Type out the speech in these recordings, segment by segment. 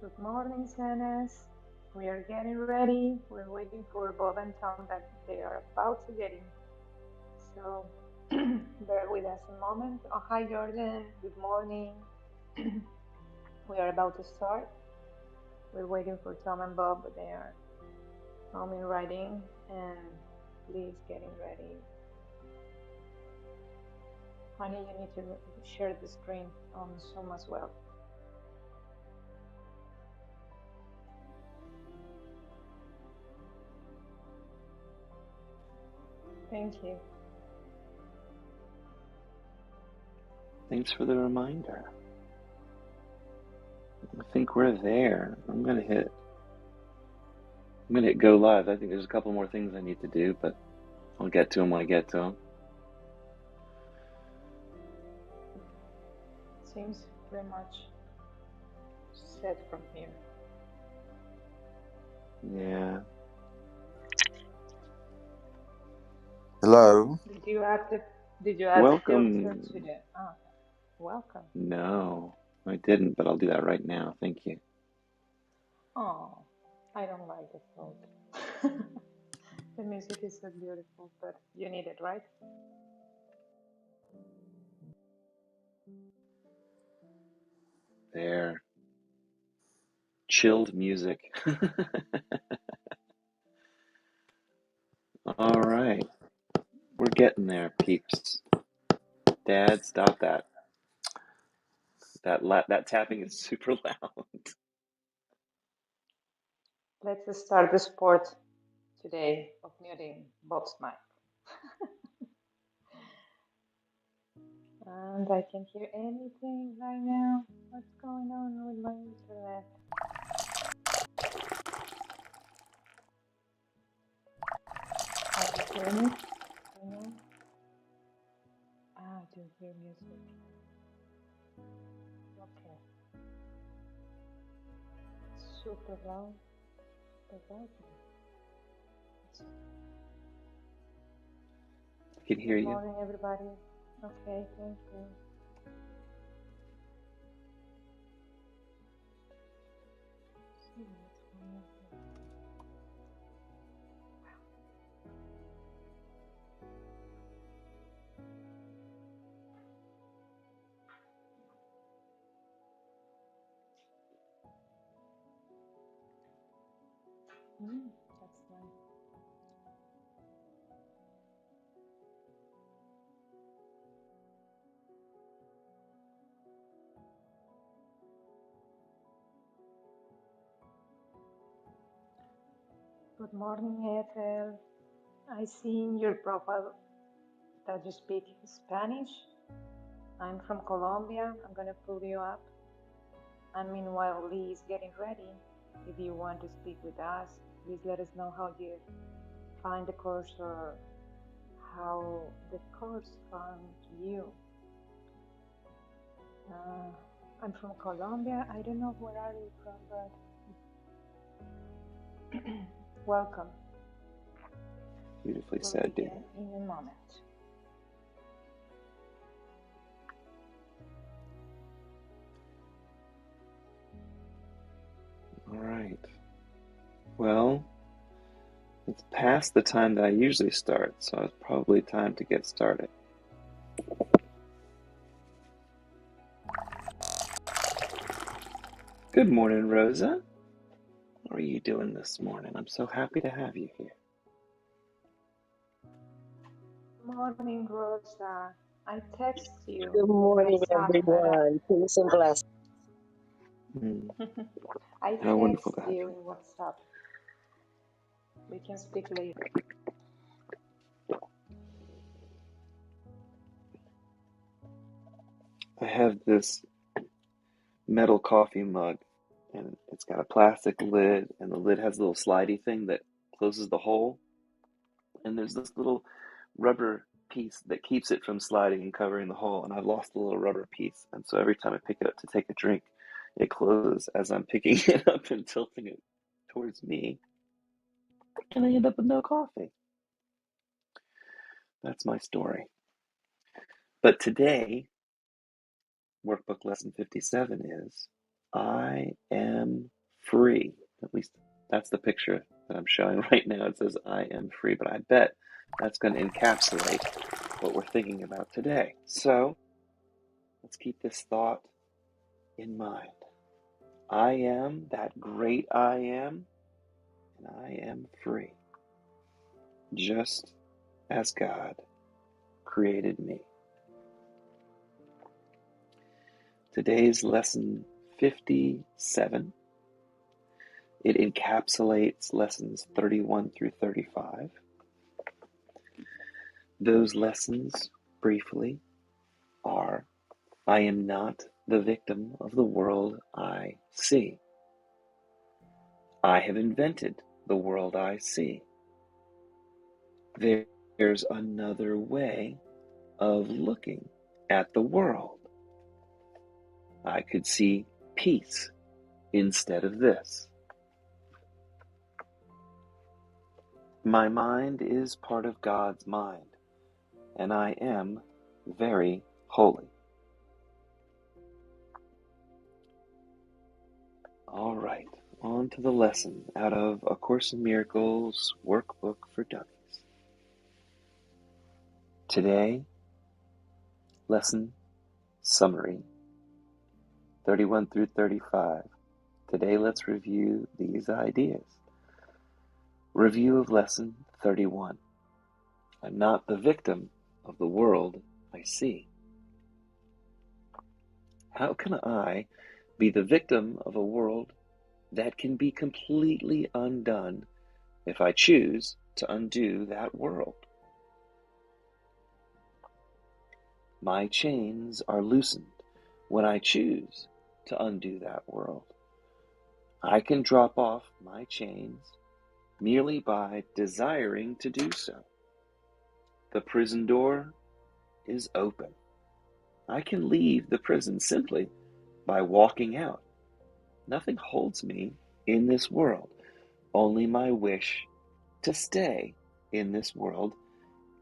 Good morning, Sanas. We are getting ready. We're waiting for Bob and Tom that they are about to get in. So bear with us a moment. Oh, hi, Jordan. Good morning. We are about to start. We're waiting for Tom and Bob, but they are coming right in. And please getting ready. Honey, you need to share the screen on Zoom as well. Thank you. Thanks for the reminder. I think we're there. I'm gonna hit go live. I think there's a couple more things I need to do, but I'll get to them when I get to them. Seems pretty much set from here. Yeah. Hello. Did you add the Welcome. filter to the welcome? No, I didn't, but I'll do that right now. Thank you. Oh, I don't like the filter. The music is so beautiful, but you need it, right? There. Chilled music. All right. We're getting there, peeps. Dad, stop that. That tapping is super loud. Let's start the sport today of muting Bob's mic. And I can't hear anything right now. What's going on with my internet? Are you hearing it right now? I do hear music. Okay. Super loud. Super loud. It's okay. I can hear you. Good morning, everybody. Okay, thank you. See what's going on here. That's nice. Good morning, Ethel. I see in your profile that you speak Spanish. I'm from Colombia. I'm gonna pull you up. And meanwhile, Lee is getting ready. If you want to speak with us, please let us know how you find the course or how the course found you. I'm from Colombia. I don't know where are you from, but welcome. Beautifully We'll said, dear. begin in a moment. All right. Well, it's past the time that I usually start, so it's probably time to get started. Good morning, Rosa. How are you doing this morning? I'm so happy to have you here. Morning, Rosa. I text you. Good morning, everyone. Peace and blessings. I How wonderful text to have you you. in WhatsApp. We can speak later. I have this metal coffee mug, and it's got a plastic lid, and the lid has a little slidey thing that closes the hole, and there's this little rubber piece that keeps it from sliding and covering the hole, and I've lost the little rubber piece, and so every time I pick it up to take a drink, it closes as I'm picking it up and tilting it towards me, and I end up with no coffee. That's my story. But today, workbook lesson 57 is I am free. At least that's the picture that I'm showing right now. It says I am free, but I bet that's going to encapsulate what we're thinking about today. So let's keep this thought in mind. I am that great I am, and I am free, just as God created me. Today's lesson 57. It encapsulates lessons 31 through 35. Those lessons, briefly, are: I am not the victim of the world I see. I have invented the world I see. There's another way of looking at the world. I could see peace instead of this. My mind is part of God's mind, and I am very holy. All right, on to the lesson out of A Course in Miracles Workbook for Dummies. Today, lesson summary 31 through 35. Today, let's review these ideas. Review of lesson 31. I'm not the victim of the world I see. How can I be the victim of a world that can be completely undone if I choose to undo that world? My chains are loosened when I choose to undo that world. I can drop off my chains merely by desiring to do so. The prison door is open. I can leave the prison simply by walking out. Nothing holds me in this world. Only my wish to stay in this world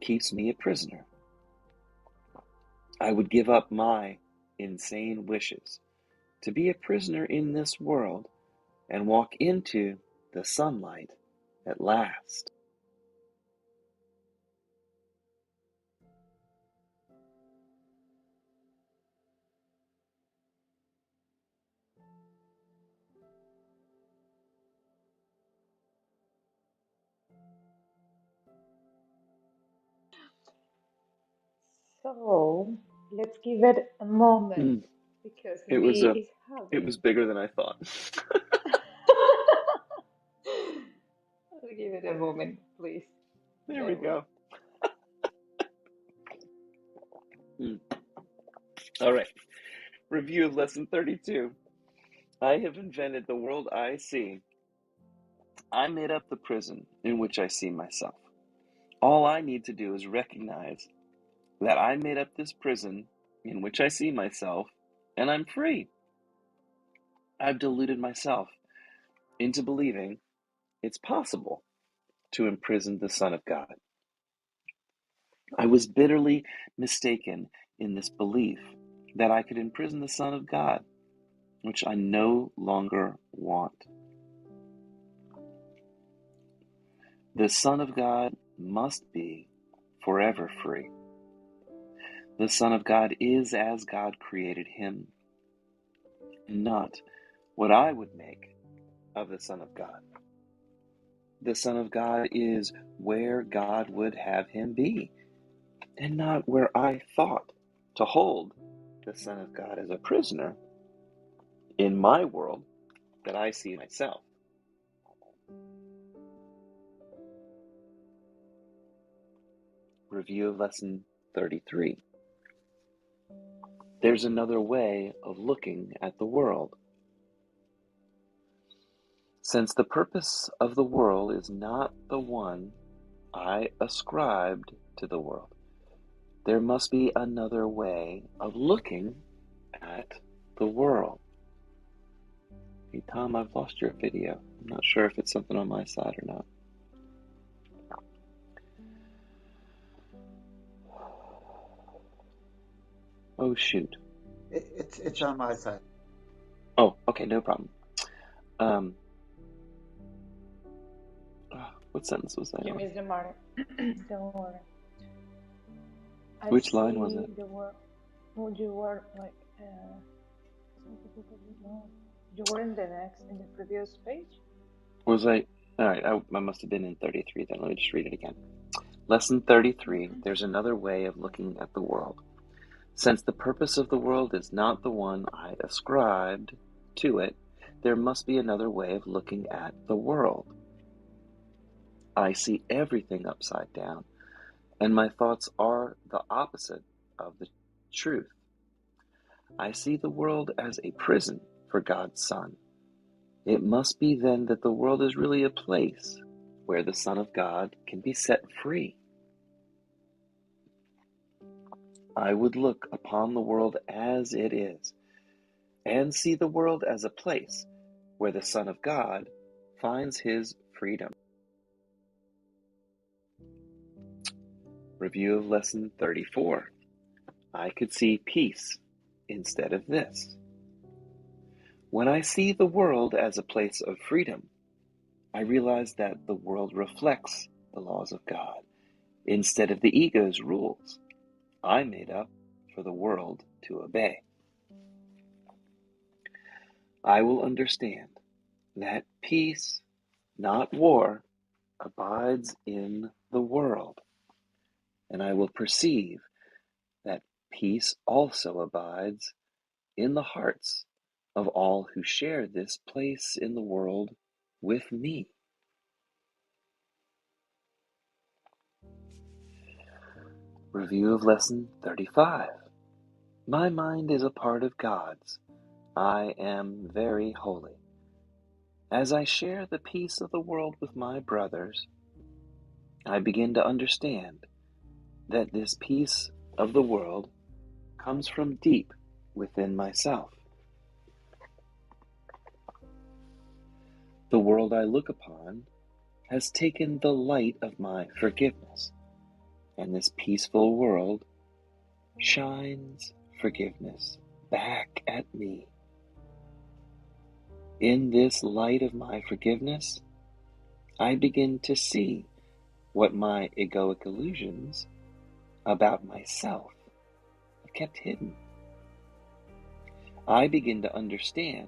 keeps me a prisoner. I would give up my insane wishes to be a prisoner in this world and walk into the sunlight at last. So let's give it a moment because It was V a, is it was having. bigger than I thought. I'll give it a moment, please. There we Bear with. go. All right. Review of lesson 32. I have invented the world I see. I made up the prison in which I see myself. All I need to do is recognize that I made up this prison in which I see myself, and I'm free. I've deluded myself into believing it's possible to imprison the Son of God. I was bitterly mistaken in this belief that I could imprison the Son of God, which I no longer want. The Son of God must be forever free. The Son of God is as God created him, not what I would make of the Son of God. The Son of God is where God would have him be, and not where I thought to hold the Son of God as a prisoner in my world that I see myself. Review of lesson 33. There's another way of looking at the world. Since the purpose of the world is not the one I ascribed to the world, there must be another way of looking at the world. Hey Tom, I've lost your video. I'm not sure if it's something on my side or not. Oh shoot. It's on my side. Oh, okay, no problem. What sentence was I You on? missed the mark. Don't worry. I Which line see was it? the word. Oh, you were like. You were in the previous page. Was I? All right, I must have been in 33 then. Let me just read it again. Lesson 33, there's another way of looking at the world. Since the purpose of the world is not the one I ascribed to it, there must be another way of looking at the world. I see everything upside down, and my thoughts are the opposite of the truth. I see the world as a prison for God's Son. It must be then that the world is really a place where the Son of God can be set free. I would look upon the world as it is, and see the world as a place where the Son of God finds his freedom. Review of Lesson 34. I could see peace instead of this. When I see the world as a place of freedom, I realize that the world reflects the laws of God instead of the ego's rules I made up for the world to obey. I will understand that peace, not war, abides in the world, and I will perceive that peace also abides in the hearts of all who share this place in the world with me. Review of Lesson 35. My mind is a part of God's. I am very holy. As I share the peace of the world with my brothers, I begin to understand that this peace of the world comes from deep within myself. The world I look upon has taken the light of my forgiveness, and this peaceful world shines forgiveness back at me. In this light of my forgiveness, I begin to see what my egoic illusions about myself have kept hidden. I begin to understand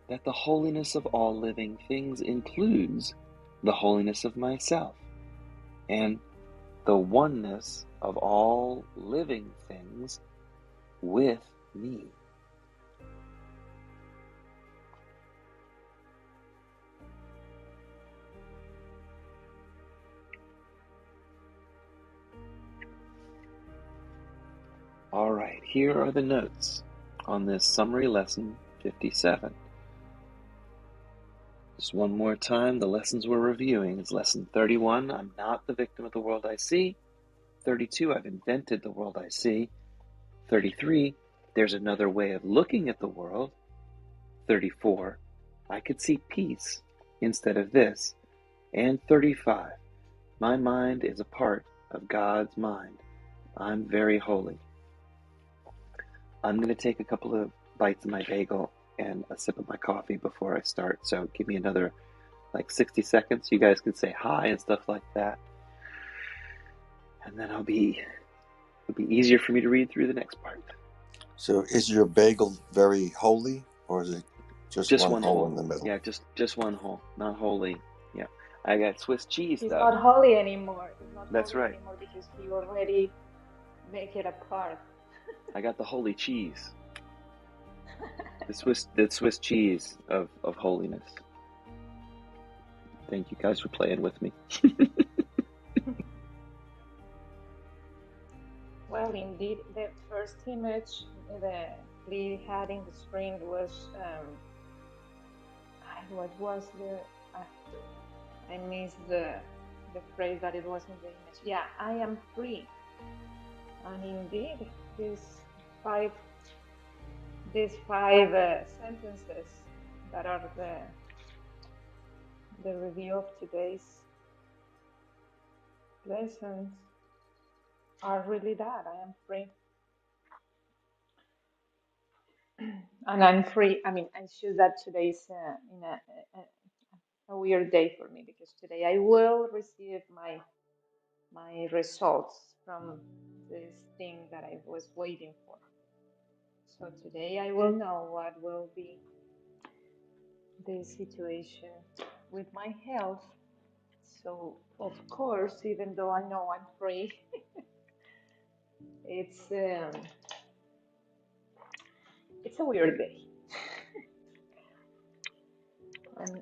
that the holiness of all living things includes the holiness of myself, and the oneness of all living things with me. All right, here are the notes on this summary lesson 57. Just one more time, the lessons we're reviewing is lesson 31, I'm not the victim of the world I see. 32, I've invented the world I see. 33, there's another way of looking at the world. 34, I could see peace instead of this. And 35, my mind is a part of God's mind. I'm very holy. I'm going to take a couple of bites of my bagel and a sip of my coffee before I start. So give me another 60 seconds. You guys can say hi and stuff like that. And then it'll be easier for me to read through the next part. So is your bagel very holy, or is it just one hole in the middle? Yeah, just one hole, not holy. Yeah, I got Swiss cheese He's though. not holy anymore. That's right. Anymore because he already make it apart. I got the holy cheese. the Swiss cheese of holiness. Thank you guys for playing with me. Well, indeed, the first image that Lee had in the screen was what was the I missed the phrase that it was in the image. Yeah, I am free. And indeed, these five sentences that are the review of today's lessons are really that. I am free. and I'm free. I mean, I'm sure that today is in a weird day for me because today I will receive my results from this thing that I was waiting for. So today I will know what will be the situation with my health. So of course, even though I know I'm free, it's it's a weird day. And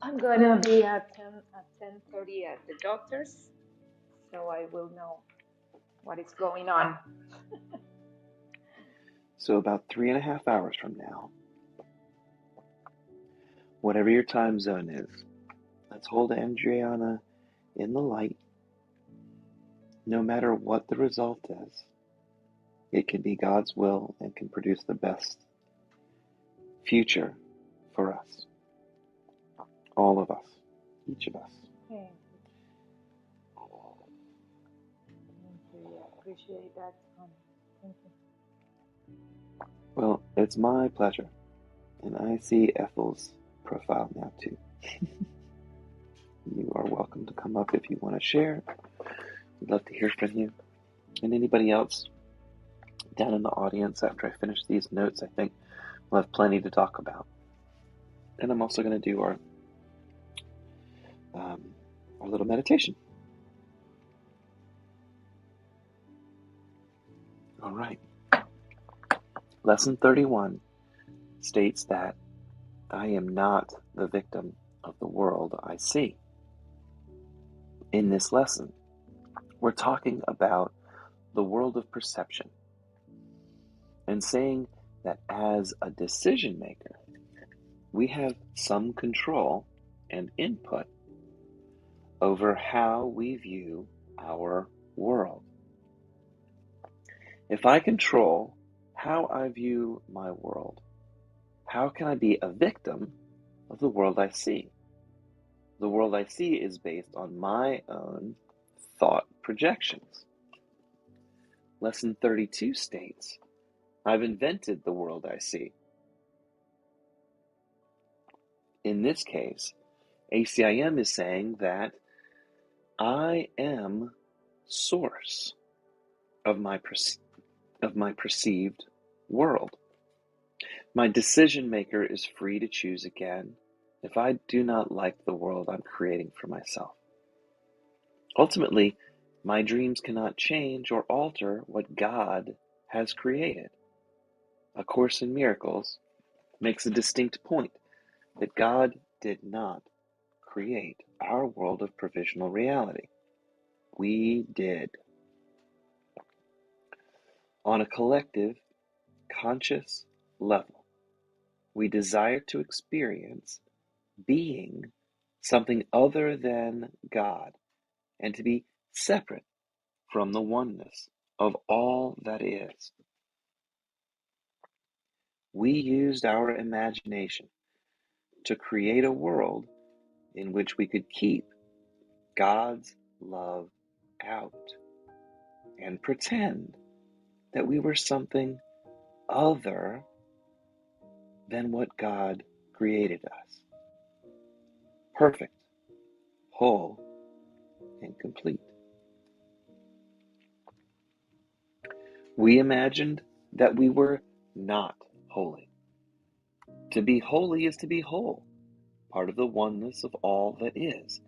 I'm gonna be at 10:30 at the doctor's, so I will know what is going on. So about 3.5 hours from now, whatever your time zone is, let's hold Andriana in the light. No matter what the result is, it can be God's will and can produce the best future for us, all of us, each of us. Thank you. Thank you. Yeah, appreciate that. Thank you. Well, it's my pleasure. And I see Ethel's profile now too. You are welcome to come up if you want to share. We'd love to hear from you. And anybody else down in the audience, after I finish these notes, I think we'll have plenty to talk about. And I'm also going to do our little meditation. All right. Lesson 31 states that I am not the victim of the world I see. In this lesson, we're talking about the world of perception and saying that as a decision maker, we have some control and input over how we view our world. If I control how I view my world, how can I be a victim of the world I see? The world I see is based on my own thought projections. Lesson 32 states, I've invented the world I see. In this case, ACIM is saying that I am source of my perceived world. My decision maker is free to choose again if I do not like the world I'm creating for myself. Ultimately, my dreams cannot change or alter what God has created. A Course in Miracles makes a distinct point that God did not create our world of provisional reality. We did. On a collective, conscious level, we desire to experience being something other than God and to be separate from the oneness of all that is. We used our imagination to create a world in which we could keep God's love out and pretend that we were something other than what God created us. Perfect, whole, and complete. We imagined that we were not holy. To be holy is to be whole, part of the oneness of all that is.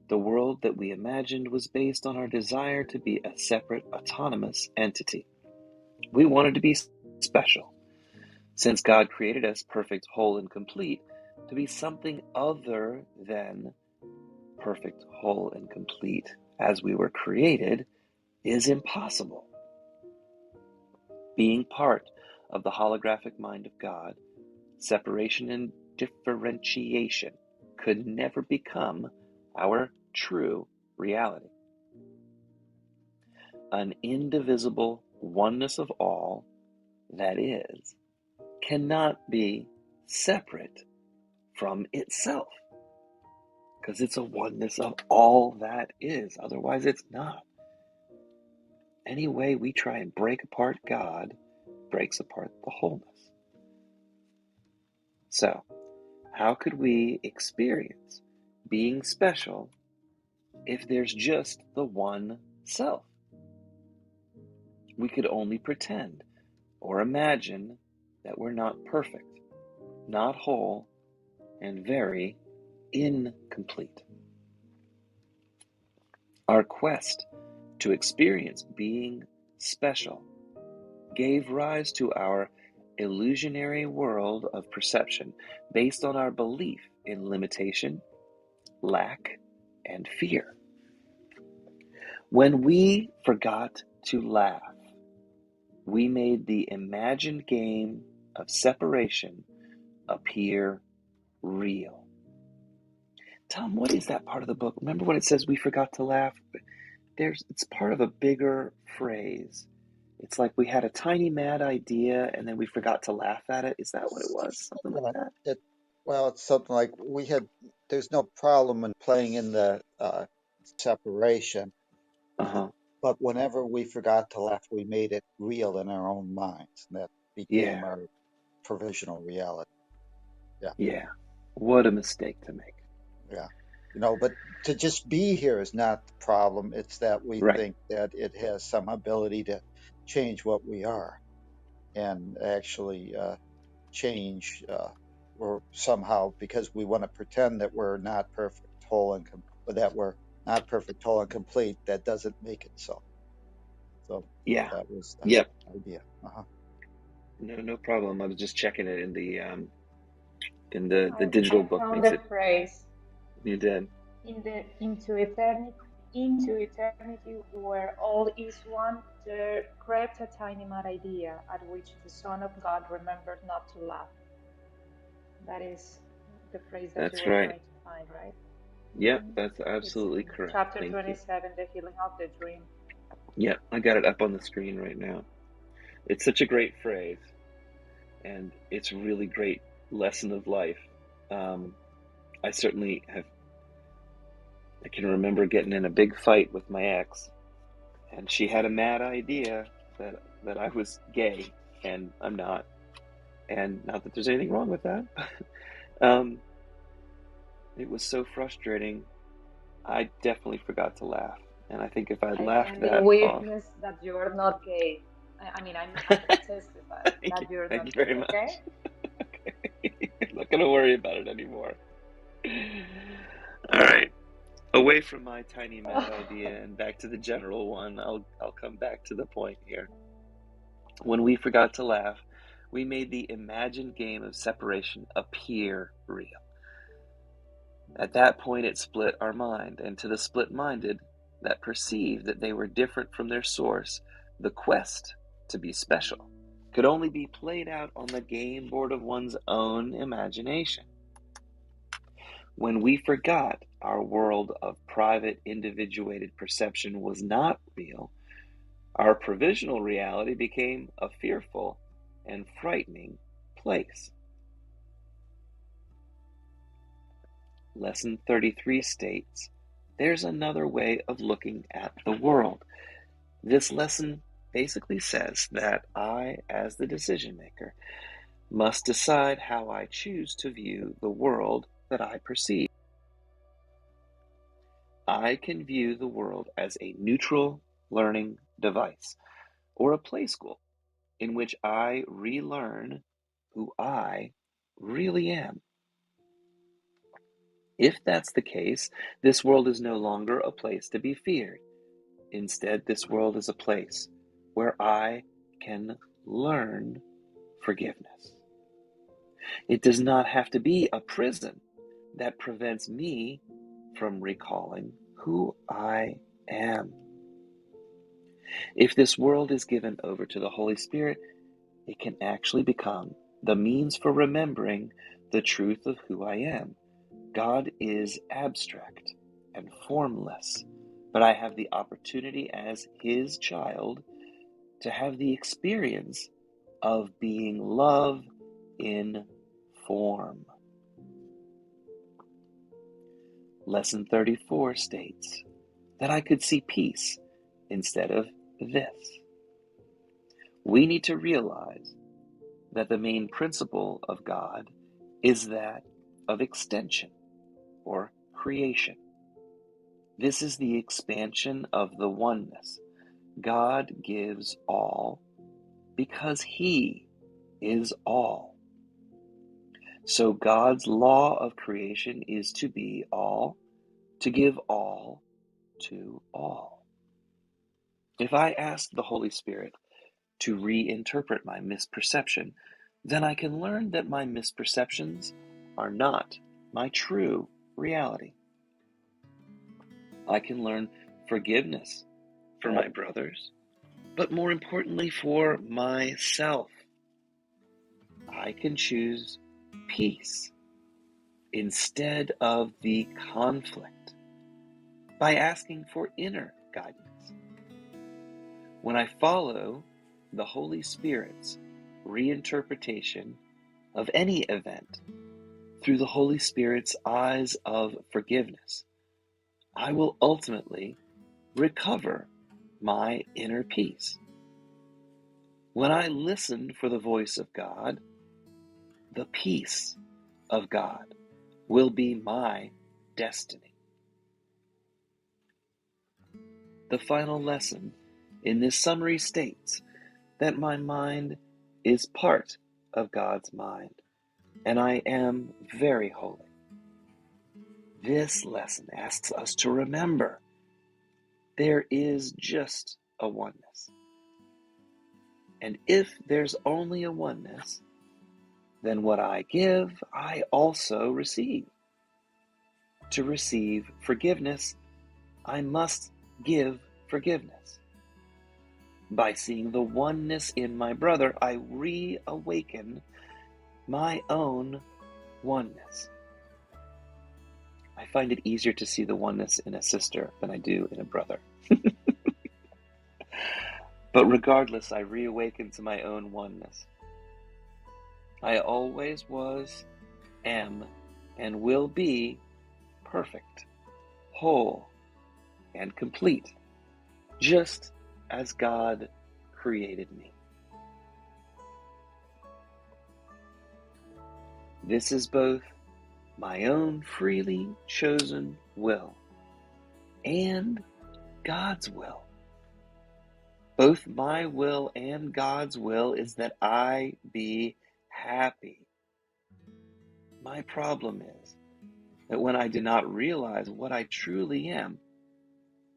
The world that we imagined was based on our desire to be a separate, autonomous entity. We wanted to be special, since God created us perfect, whole, and complete, to be something other than perfect, whole, and complete as we were created is impossible. Being part of the holographic mind of God, separation and differentiation could never become our true reality. An indivisible oneness of all that is cannot be separate from itself, because it's a oneness of all that is. Otherwise, it's not. Any way we try and break apart God, breaks apart the wholeness. So, how could we experience being special if there's just the one self? We could only pretend or imagine that we're not perfect, not whole, and very incomplete. Our quest to experience being special gave rise to our illusionary world of perception based on our belief in limitation, lack, and fear. When we forgot to laugh, we made the imagined game of separation appear real. Tom, what is that part of the book? Remember when it says we forgot to laugh? It's part of a bigger phrase. It's like we had a tiny mad idea and then we forgot to laugh at it. Is that what it was? Something like that? Well, it's something like there's no problem in playing in the separation, but whenever we forgot to laugh, we made it real in our own minds. And that became our provisional reality. Yeah. What a mistake to make. Yeah. But to just be here is not the problem. It's that we think that it has some ability to change what we are and actually change or somehow, because we want to pretend that we're not perfect, whole, and that we're not perfect, whole, and complete. That doesn't make it so. So that was the idea. No problem. I was just checking it in the digital book. I found the phrase. You did. Into eternity, where all is one, there crept a tiny mad idea, at which the Son of God remembered not to laugh. That is the phrase that you were trying to find, right? Yep, that's absolutely correct. Chapter 27, The Healing of the Dream. Yep, I got it up on the screen right now. It's such a great phrase, and it's a really great lesson of life. I certainly I can remember getting in a big fight with my ex, and she had a mad idea that I was gay, and I'm not. And not that there's anything wrong with that. It was so frustrating. I definitely forgot to laugh. And I think if I'd laughed that witness that you're not gay. I mean, I'm going to testify that you're not gay, much. Okay? Okay. I'm not going to worry about it anymore. All right. Away from my tiny mad idea and back to the general one, I'll come back to the point here. When we forgot to laugh, we made the imagined game of separation appear real. At that point, it split our mind, and to the split-minded that perceived that they were different from their source, the quest to be special could only be played out on the game board of one's own imagination. When we forgot our world of private, individuated perception was not real, our provisional reality became a fearful and frightening place. Lesson 33 states, there's another way of looking at the world. This lesson basically says that I, as the decision maker, must decide how I choose to view the world that I perceive. I can view the world as a neutral learning device or a play school in which I relearn who I really am. If that's the case, this world is no longer a place to be feared. Instead, this world is a place where I can learn forgiveness. It does not have to be a prison that prevents me from recalling who I am. If this world is given over to the Holy Spirit, it can actually become the means for remembering the truth of who I am. God is abstract and formless, but I have the opportunity as His child to have the experience of being love in form. Lesson 34 states that I could see peace instead of this. we need to realize that the main principle of God is that of extension or creation. This is the expansion of the oneness. God gives all because He is all. So God's law of creation is to be all, to give all to all. If I ask the Holy Spirit to reinterpret my misperception, then I can learn that my misperceptions are not my true reality. I can learn forgiveness for my brothers, but more importantly for myself. I can choose peace instead of the conflict by asking for inner guidance. When I follow the Holy Spirit's reinterpretation of any event through the Holy Spirit's eyes of forgiveness, I will ultimately recover my inner peace. When I listen for the voice of God, the peace of God will be my destiny. The final lesson in this summary states that my mind is part of God's mind, and I am very holy. This lesson asks us to remember there is just a oneness. And if there's only a oneness, then what I give, I also receive. To receive forgiveness, I must give forgiveness. By seeing the oneness in my brother, I reawaken my own oneness. I find it easier to see the oneness in a sister than I do in a brother. But regardless, I reawaken to my own oneness. I always was, am, and will be perfect, whole, and complete, just as God created me. This is both my own freely chosen will and God's will. Both my will and God's will is that I be happy. My problem is that when I do not realize what I truly am,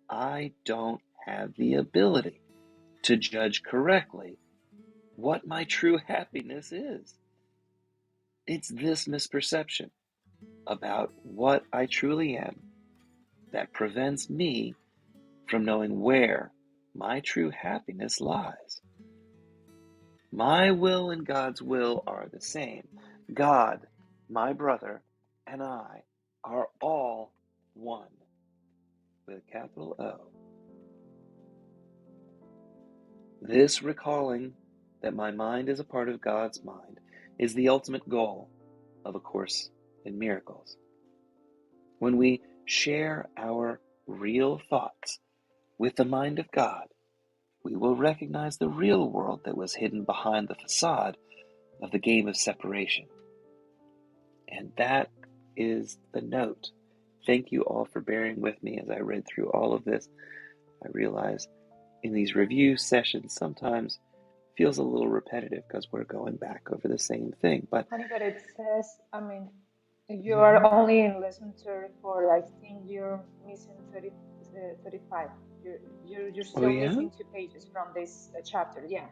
I don't have the ability to judge correctly what my true happiness is. It's this misperception about what I truly am that prevents me from knowing where my true happiness lies. My will and God's will are the same. God, my brother, and I are all one, with a capital O. This recalling that my mind is a part of God's mind is the ultimate goal of A Course in Miracles. When we share our real thoughts with the mind of God, we will recognize the real world that was hidden behind the facade of the game of separation. And that is the note. Thank you all for bearing with me as I read through all of this. I realize in these review sessions sometimes feels a little repetitive because we're going back over the same thing. But Honey, but it says, you are only in lesson 34. I think you're missing 35. You're still missing 2 pages from this chapter. Yeah.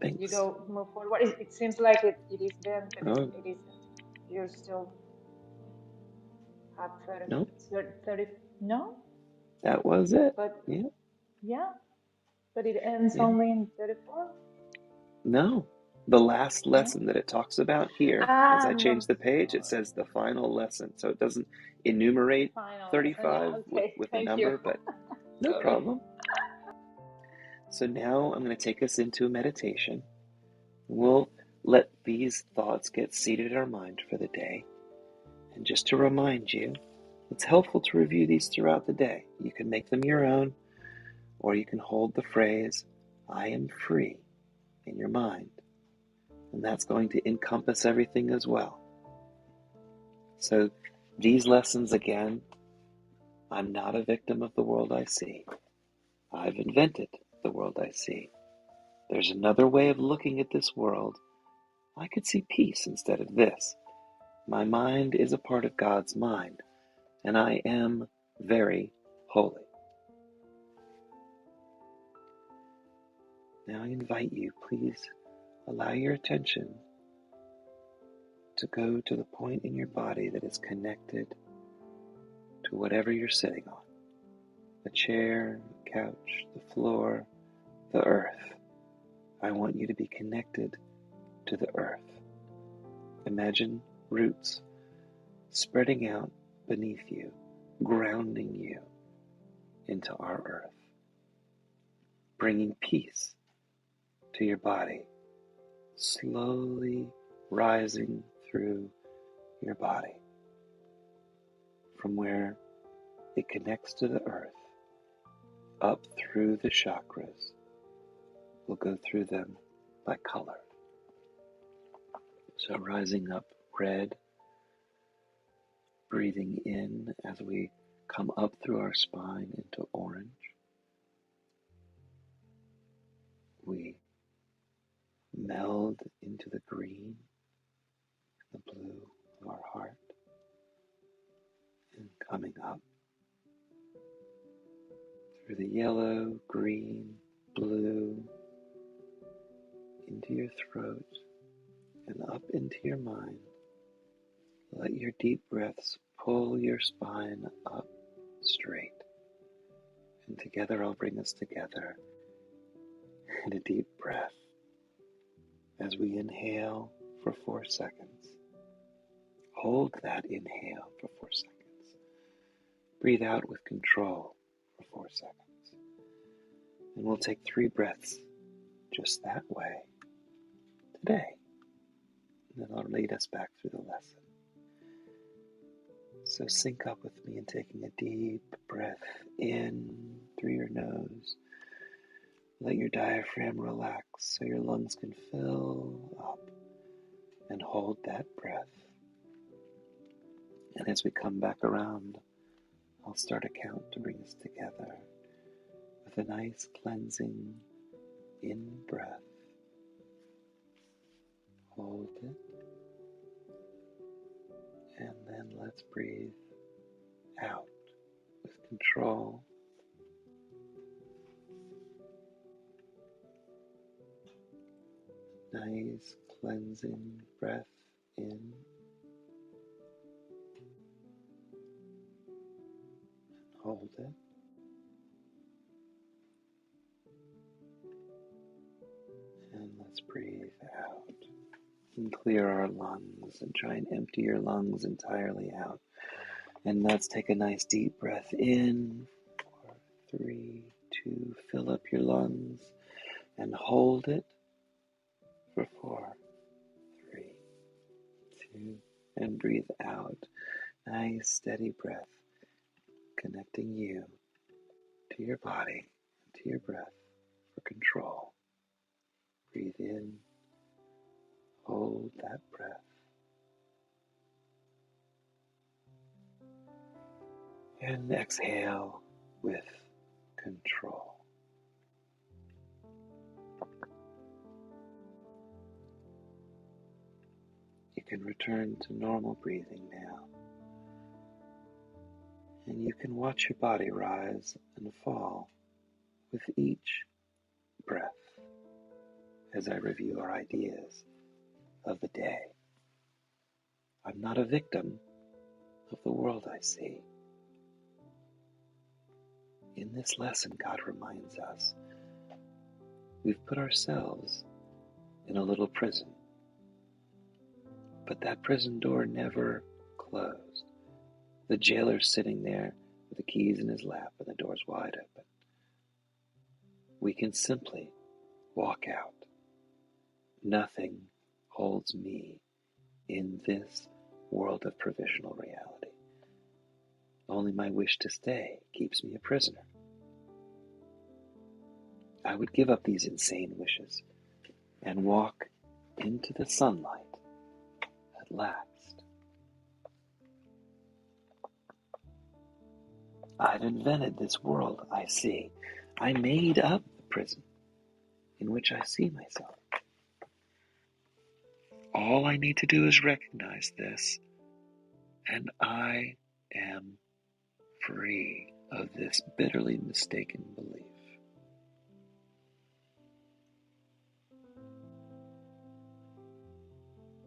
Thanks. You go move forward. It seems like it is then, but Oh. it isn't. You're still at 30. No. 30. No? That was it. But yeah. Yeah. But it ends only in 34? No. The last lesson that it talks about here, as I change the page, it says the final lesson. So it doesn't enumerate 35 with a number, but no problem. So now I'm going to take us into a meditation. We'll let these thoughts get seated in our mind for the day. And just to remind you, it's helpful to review these throughout the day. You can make them your own, or you can hold the phrase, I am free, in your mind. And that's going to encompass everything as well. So these lessons again, I'm not a victim of the world I see. I've invented the world I see. There's another way of looking at this world. I could see peace instead of this. My mind is a part of God's mind, and I am very holy. Now I invite you, please allow your attention to go to the point in your body that is connected to whatever you're sitting on. The chair, the couch, the floor, the earth. I want you to be connected to the earth. Imagine roots spreading out beneath you, grounding you into our earth, bringing peace to your body, slowly rising through your body from where it connects to the earth, up through the chakras. We'll go through them by color. So rising up red, breathing in as we come up through our spine into orange. We meld into the green, the blue of our heart, and coming up through the yellow, green, blue, into your throat and up into your mind. Let your deep breaths pull your spine up straight. And together I'll bring us together in a deep breath as we inhale for 4 seconds. Hold that inhale for 4 seconds. Breathe out with control for 4 seconds. And we'll take 3 breaths just that way today. And then I'll lead us back through the lesson. So sync up with me in taking a deep breath in through your nose. Let your diaphragm relax so your lungs can fill up, and hold that breath. And as we come back around, I'll start a count to bring us together with a nice cleansing in breath. Hold it. And then let's breathe out with control. Nice cleansing breath in. Hold it. And let's breathe out. And clear our lungs and try and empty your lungs entirely out. And let's take a nice deep breath in. 4, 3, 2. Fill up your lungs and hold it for 4, 3, 2. And breathe out. Nice steady breath, connecting you to your body, to your breath for control. Breathe in, hold that breath, and exhale with control. You can return to normal breathing now, and you can watch your body rise and fall with each breath as I review our ideas of the day. I'm not a victim of the world I see. In this lesson, God reminds us we've put ourselves in a little prison, but that prison door never closed. The jailer's sitting there with the keys in his lap and the door's wide open. We can simply walk out. Nothing holds me in this world of provisional reality. Only my wish to stay keeps me a prisoner. I would give up these insane wishes and walk into the sunlight at last. I've invented this world I see. I made up the prison in which I see myself. All I need to do is recognize this, and I am free of this bitterly mistaken belief.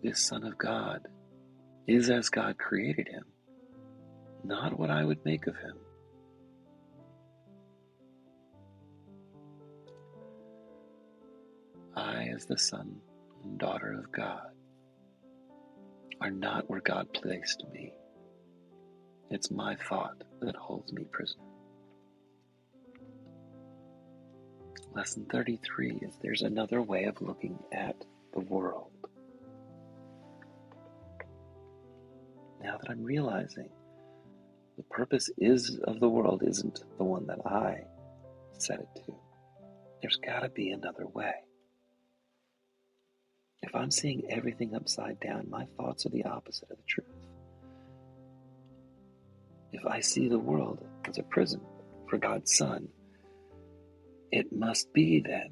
This Son of God is as God created him, not what I would make of him. I, as the son and daughter of God, are not where God placed me. It's my thought that holds me prisoner. Lesson 33 is there's another way of looking at the world. Now that I'm realizing the purpose of the world isn't the one that I set it to, there's got to be another way. If I'm seeing everything upside down, my thoughts are the opposite of the truth. If I see the world as a prison for God's Son, it must be then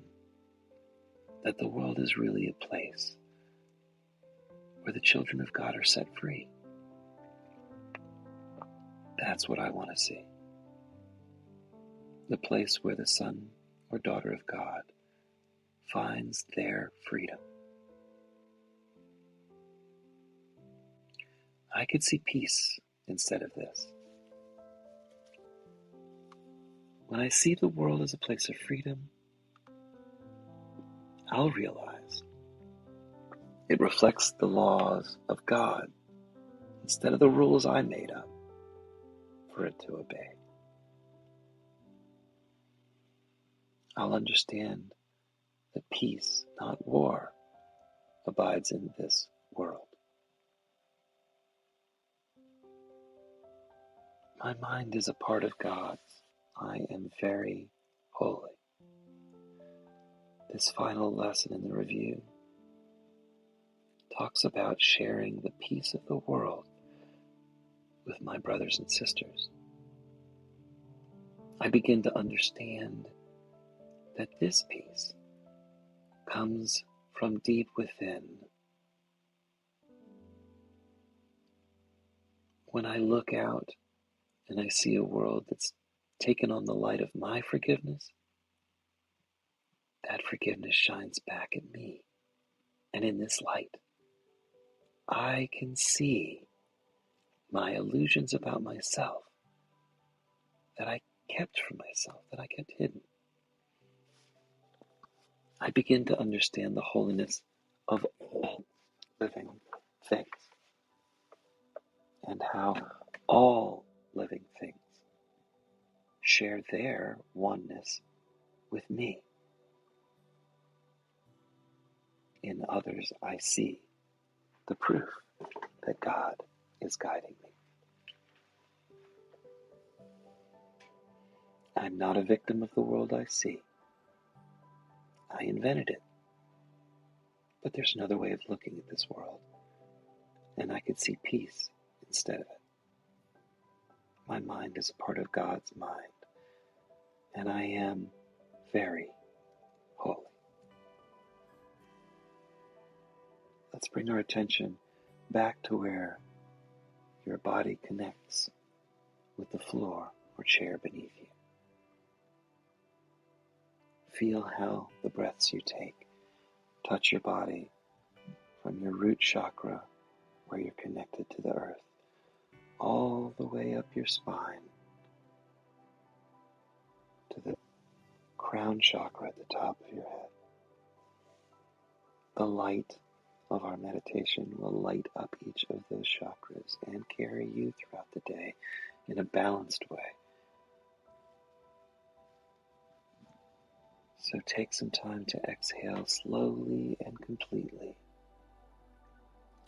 that the world is really a place where the children of God are set free. That's what I want to see. The place where the son or daughter of God finds their freedom. I could see peace instead of this. When I see the world as a place of freedom, I'll realize it reflects the laws of God instead of the rules I made up for it to obey. I'll understand that peace, not war, abides in this world. My mind is a part of God's. I am very holy. This final lesson in the review talks about sharing the peace of the world with my brothers and sisters. I begin to understand that this peace comes from deep within. When I look out and I see a world that's taken on the light of my forgiveness, that forgiveness shines back at me. And in this light, I can see my illusions about myself that I kept from myself, that I kept hidden. I begin to understand the holiness of all living things and how all living things share their oneness with me. In others, I see the proof that God is guiding me. I'm not a victim of the world I see. I invented it. But there's another way of looking at this world, and I could see peace instead of it. My mind is a part of God's mind, and I am very holy. Let's bring our attention back to where your body connects with the floor or chair beneath you. Feel how the breaths you take touch your body from your root chakra, where you're connected to the earth, all the way up your spine to the crown chakra at the top of your head. The light of our meditation will light up each of those chakras and carry you throughout the day in a balanced way. So take some time to exhale slowly and completely.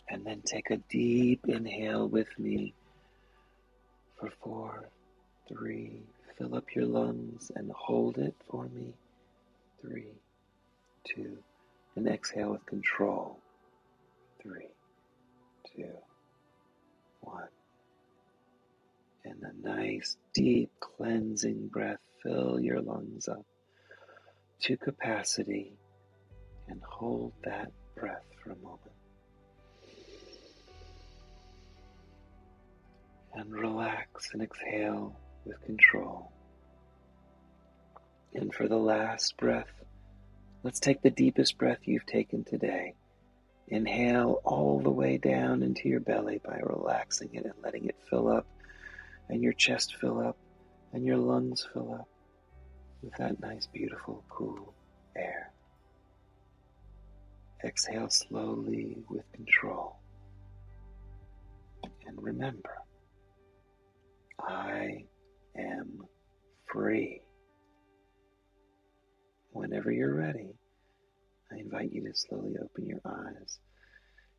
And then take a deep inhale with me for 4, 3. Fill up your lungs and hold it for me. 3, 2, And exhale with control. 3, 2, 1. And a nice, deep, cleansing breath. Fill your lungs up to capacity and hold that breath for a moment. And relax and exhale with control. And for the last breath, let's take the deepest breath you've taken today. Inhale all the way down into your belly by relaxing it and letting it fill up, and your chest fill up, and your lungs fill up with that nice, beautiful, cool air. Exhale slowly with control. And remember, I am free. Whenever you're ready, I invite you to slowly open your eyes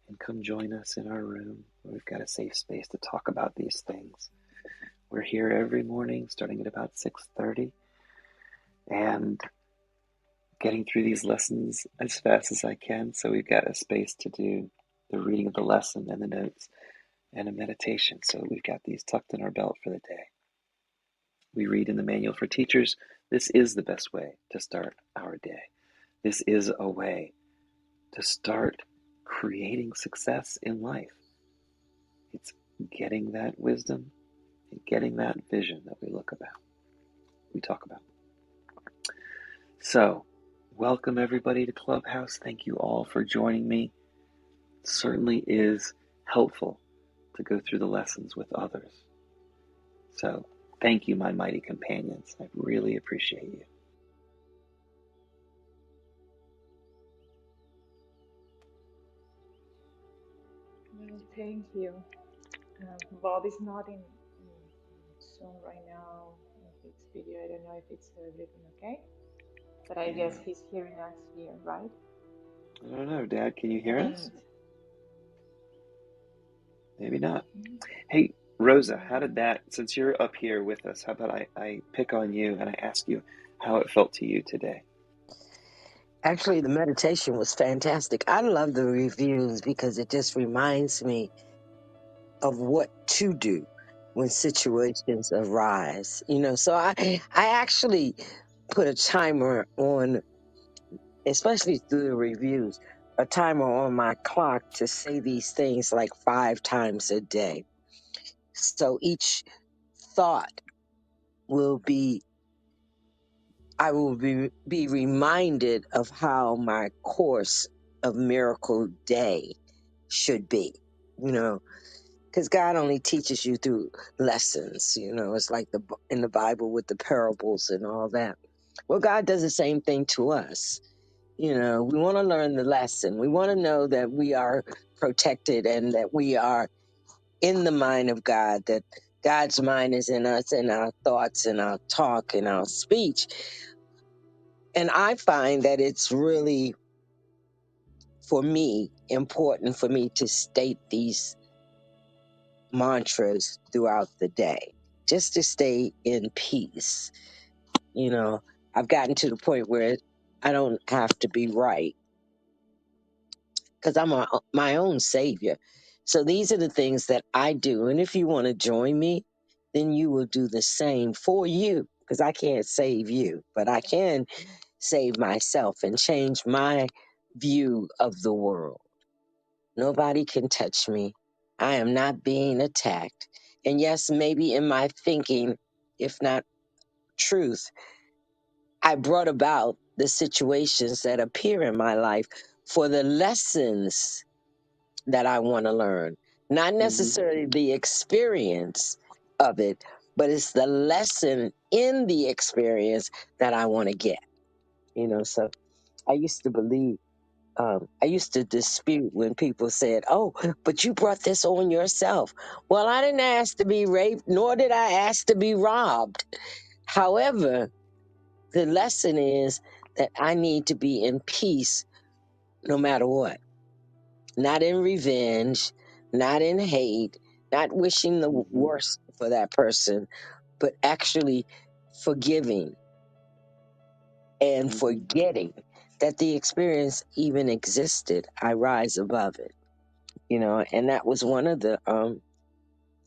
and come join us in our room where we've got a safe space to talk about these things. We're here every morning starting at about 6:30 and getting through these lessons as fast as I can. So we've got a space to do the reading of the lesson and the notes and a meditation. So we've got these tucked in our belt for the day. We read in the Manual for Teachers. This is the best way to start our day. This is a way to start creating success in life. It's getting that wisdom and getting that vision that we talk about. So, welcome everybody to Clubhouse. Thank you all for joining me. It certainly is helpful to go through the lessons with others. So, thank you, my mighty companions. I really appreciate you. Well, thank you. Bob is not in Zoom right now. In his video, I don't know if it's everything okay, but I guess he's hearing us here, right? I don't know, Dad, can you hear us? Maybe not. Hey, Rosa, how did that, since you're up here with us, how about I pick on you and I ask you how it felt to you today? Actually, the meditation was fantastic. I love the reviews because it just reminds me of what to do when situations arise. So I actually put a timer on, especially through the reviews, a timer on my clock to say these things like 5 times a day. So each thought will be, I will be reminded of how my course of miracle day should be, because God only teaches you through lessons. It's like in the Bible with the parables and all that. Well, God does the same thing to us. We want to learn the lesson. We want to know that we are protected and that we are in the mind of God, that God's mind is in us, and our thoughts and our talk and our speech. And I find that it's really, for me, important for me to state these mantras throughout the day, just to stay in peace. I've gotten to the point where I don't have to be right because I'm my own savior. So these are the things that I do. And if you want to join me, then you will do the same for you, because I can't save you, but I can save myself and change my view of the world. Nobody can touch me. I am not being attacked. And yes, maybe in my thinking, if not truth, I brought about the situations that appear in my life for the lessons that I want to learn. Not necessarily the experience of it, but it's the lesson in the experience that I want to get. So I used to believe, I used to dispute when people said, "Oh, but you brought this on yourself." Well, I didn't ask to be raped, nor did I ask to be robbed. However, the lesson is that I need to be in peace no matter what. Not in revenge, not in hate, not wishing the worst for that person, but actually forgiving and forgetting that the experience even existed, I rise above it. And that was one of the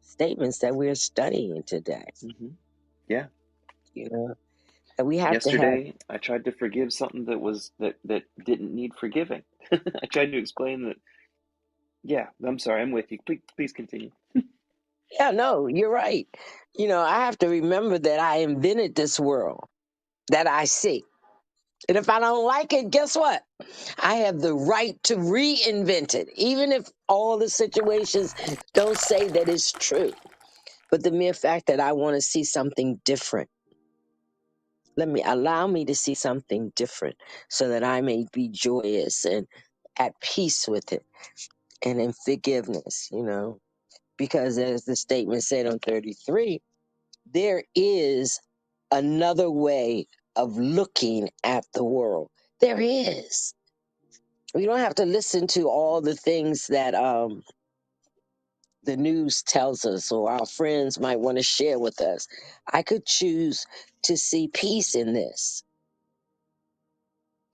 statements that we're studying today. Yeah. And we have to have. Yesterday, I tried to forgive something that didn't need forgiving. I tried to explain that. Yeah, I'm sorry. I'm with you. Please continue. Yeah, no, you're right. I have to remember that I invented this world that I see. And if I don't like it, guess what? I have the right to reinvent it, even if all the situations don't say that it's true. But the mere fact that I want to see something different, allow me to see something different so that I may be joyous and at peace with it and in forgiveness, because as the statement said on 33, there is another way of looking at the world. There is. We don't have to listen to all the things that the news tells us or our friends might want to share with us. I could choose to see peace in this,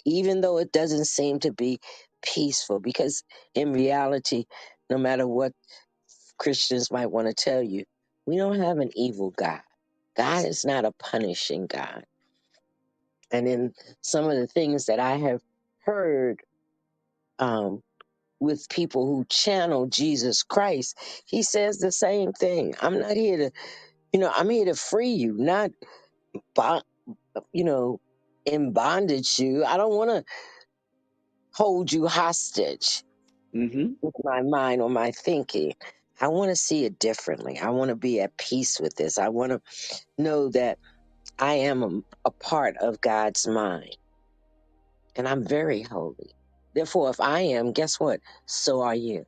even though it doesn't seem to be peaceful, because in reality, no matter what Christians might want to tell you, we don't have an evil God. God is not a punishing God. And in some of the things that I have heard with people who channel Jesus Christ, he says the same thing. I'm not here to, I'm here to free you, not, you know, in bondage you. I don't want to hold you hostage with my mind or my thinking. I want to see it differently. I want to be at peace with this. I want to know that I am a part of God's mind and I'm very holy. Therefore, if I am, guess what? So are you.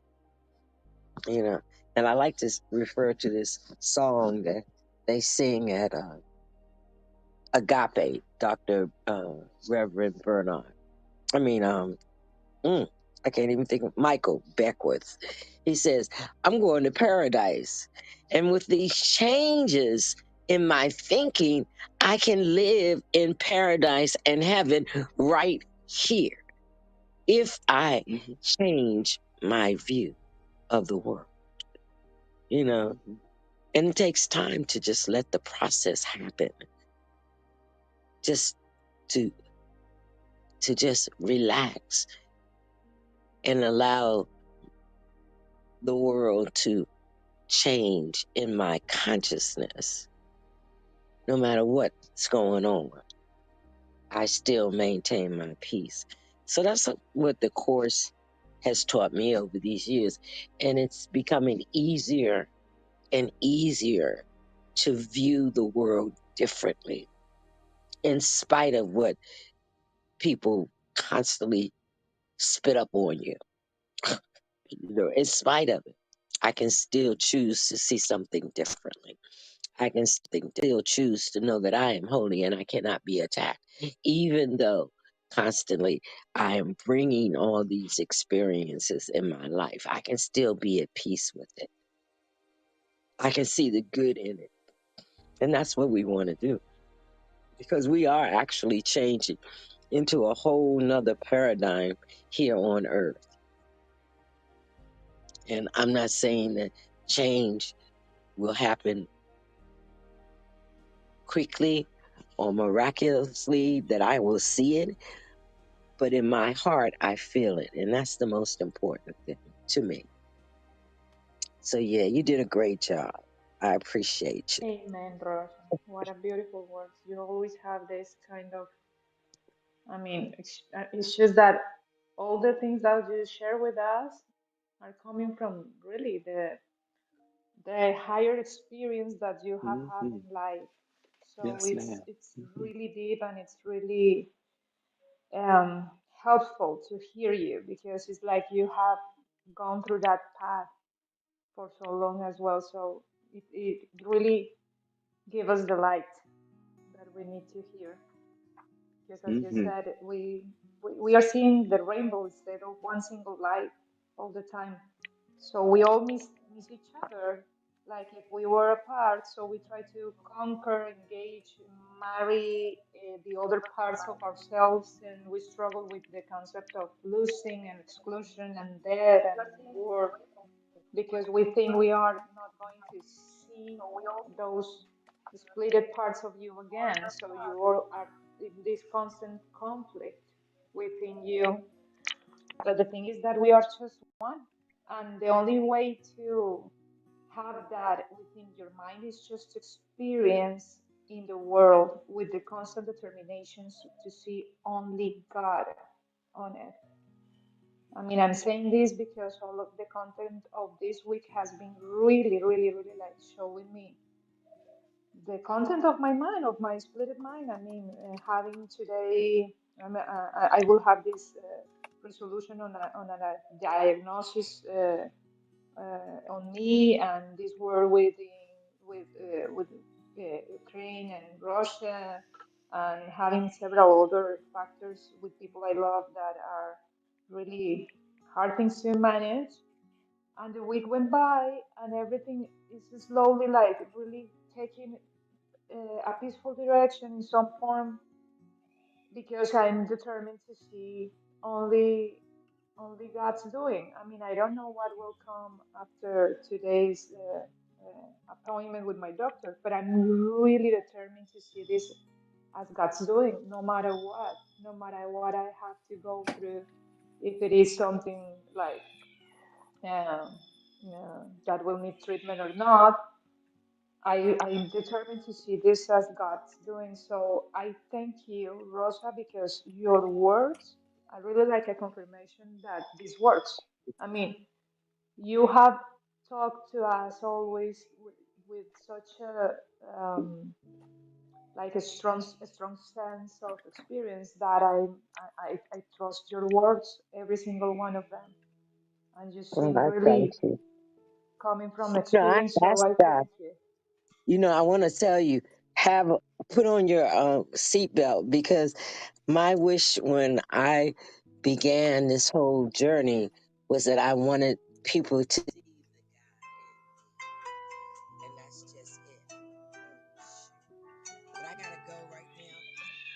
And I like to refer to this song that they sing at Agape, Dr. Reverend Bernard. I can't even think of Michael Beckwith. He says, I'm going to paradise. And with these changes in my thinking, I can live in paradise and heaven right here if I change my view of the world. And it takes time to just let the process happen. Just to just relax and allow the world to change in my consciousness. No matter what's going on, I still maintain my peace. So that's what the Course has taught me over these years. And it's becoming easier and easier to view the world differently, in spite of what people constantly spit up on you. In spite of it, I can still choose to see something differently. I can still choose to know that I am holy and I cannot be attacked, even though constantly I am bringing all these experiences in my life. I can still be at peace with it. I can see the good in it. And that's what we want to do, because we are actually changing into a whole nother paradigm here on earth. And I'm not saying that change will happen quickly or miraculously, that I will see it, but in my heart, I feel it. And that's the most important thing to me. So, yeah, you did a great job. I appreciate you. Amen, Roshan. What a beautiful words. You always have this kind of, it's just that all the things that you share with us are coming from really the higher experience that you have had in life. So Yes, ma'am. it's really deep and it's really um, helpful to hear you, because it's like you have gone through that path for so long as well. So it really gives us the light that we need to hear. Because as you said, we are seeing the rainbow instead of one single light all the time. So we all miss each other. like if we were apart, so we try to conquer, engage, marry the other parts of ourselves, and we struggle with the concept of losing and exclusion and death and war because we think we are not going to see those splitted parts of you again. So you are in this constant conflict within you. But the thing is that we are just one. And the only way to have that within your mind is just experience in the world with the constant determinations to see only God on it. I mean, I'm saying this because all of the content of this week has been really, really, really like showing me the content of my mind, of my splitted mind. I mean, having today, I will have this resolution on a diagnosis on me, and this war with Ukraine and Russia, and having several other factors with people I love that are really hard things to manage. And the week went by, and everything is slowly like really taking a peaceful direction in some form because I'm determined to see only God's doing. I mean, I don't know what will come after today's appointment with my doctor, but I'm really determined to see this as God's doing, no matter what I have to go through. If it is something like um, that will need treatment or not, I'm determined to see this as God's doing. So I thank you, Rosa, because your words are really like a confirmation that this works. I mean, you have talked to us always with such a a strong sense of experience that I trust your words, every single one of them, and you Oh, seem I thank really you. coming from No, I experience. So asked I that. thank you. I want to tell you, put on your seatbelt, because my wish when I began this whole journey was that I wanted people to see the God in me, and that's just it. But I gotta go right now.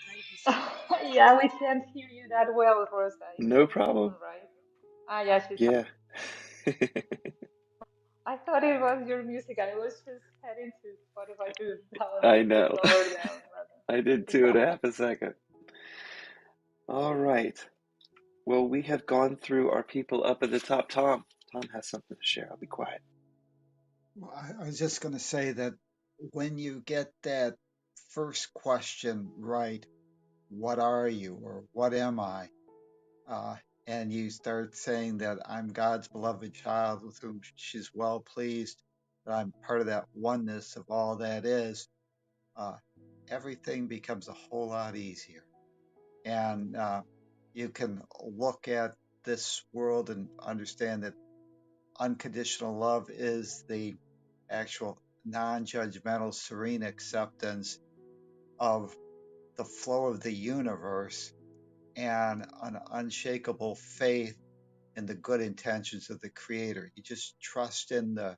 Thank you so much. Yeah, we can't hear you that well, Rosa. Is No your phone problem. right? Ah, yeah, she's Yeah. back. I thought it was your music. I was just heading to Spotify to down I to know. lower down. I did too in a half a second. All right. Well, we have gone through our people up at the top. Tom has something to share. I'll be quiet. Well, I was just going to say that when you get that first question right, what are you or what am I? Uh, and you start saying that I'm God's beloved child with whom she's well pleased, that I'm part of that oneness of all that is, uh, everything becomes a whole lot easier. And you can look at this world and understand that unconditional love is the actual non-judgmental, serene acceptance of the flow of the universe and an unshakable faith in the good intentions of the creator. You just trust in the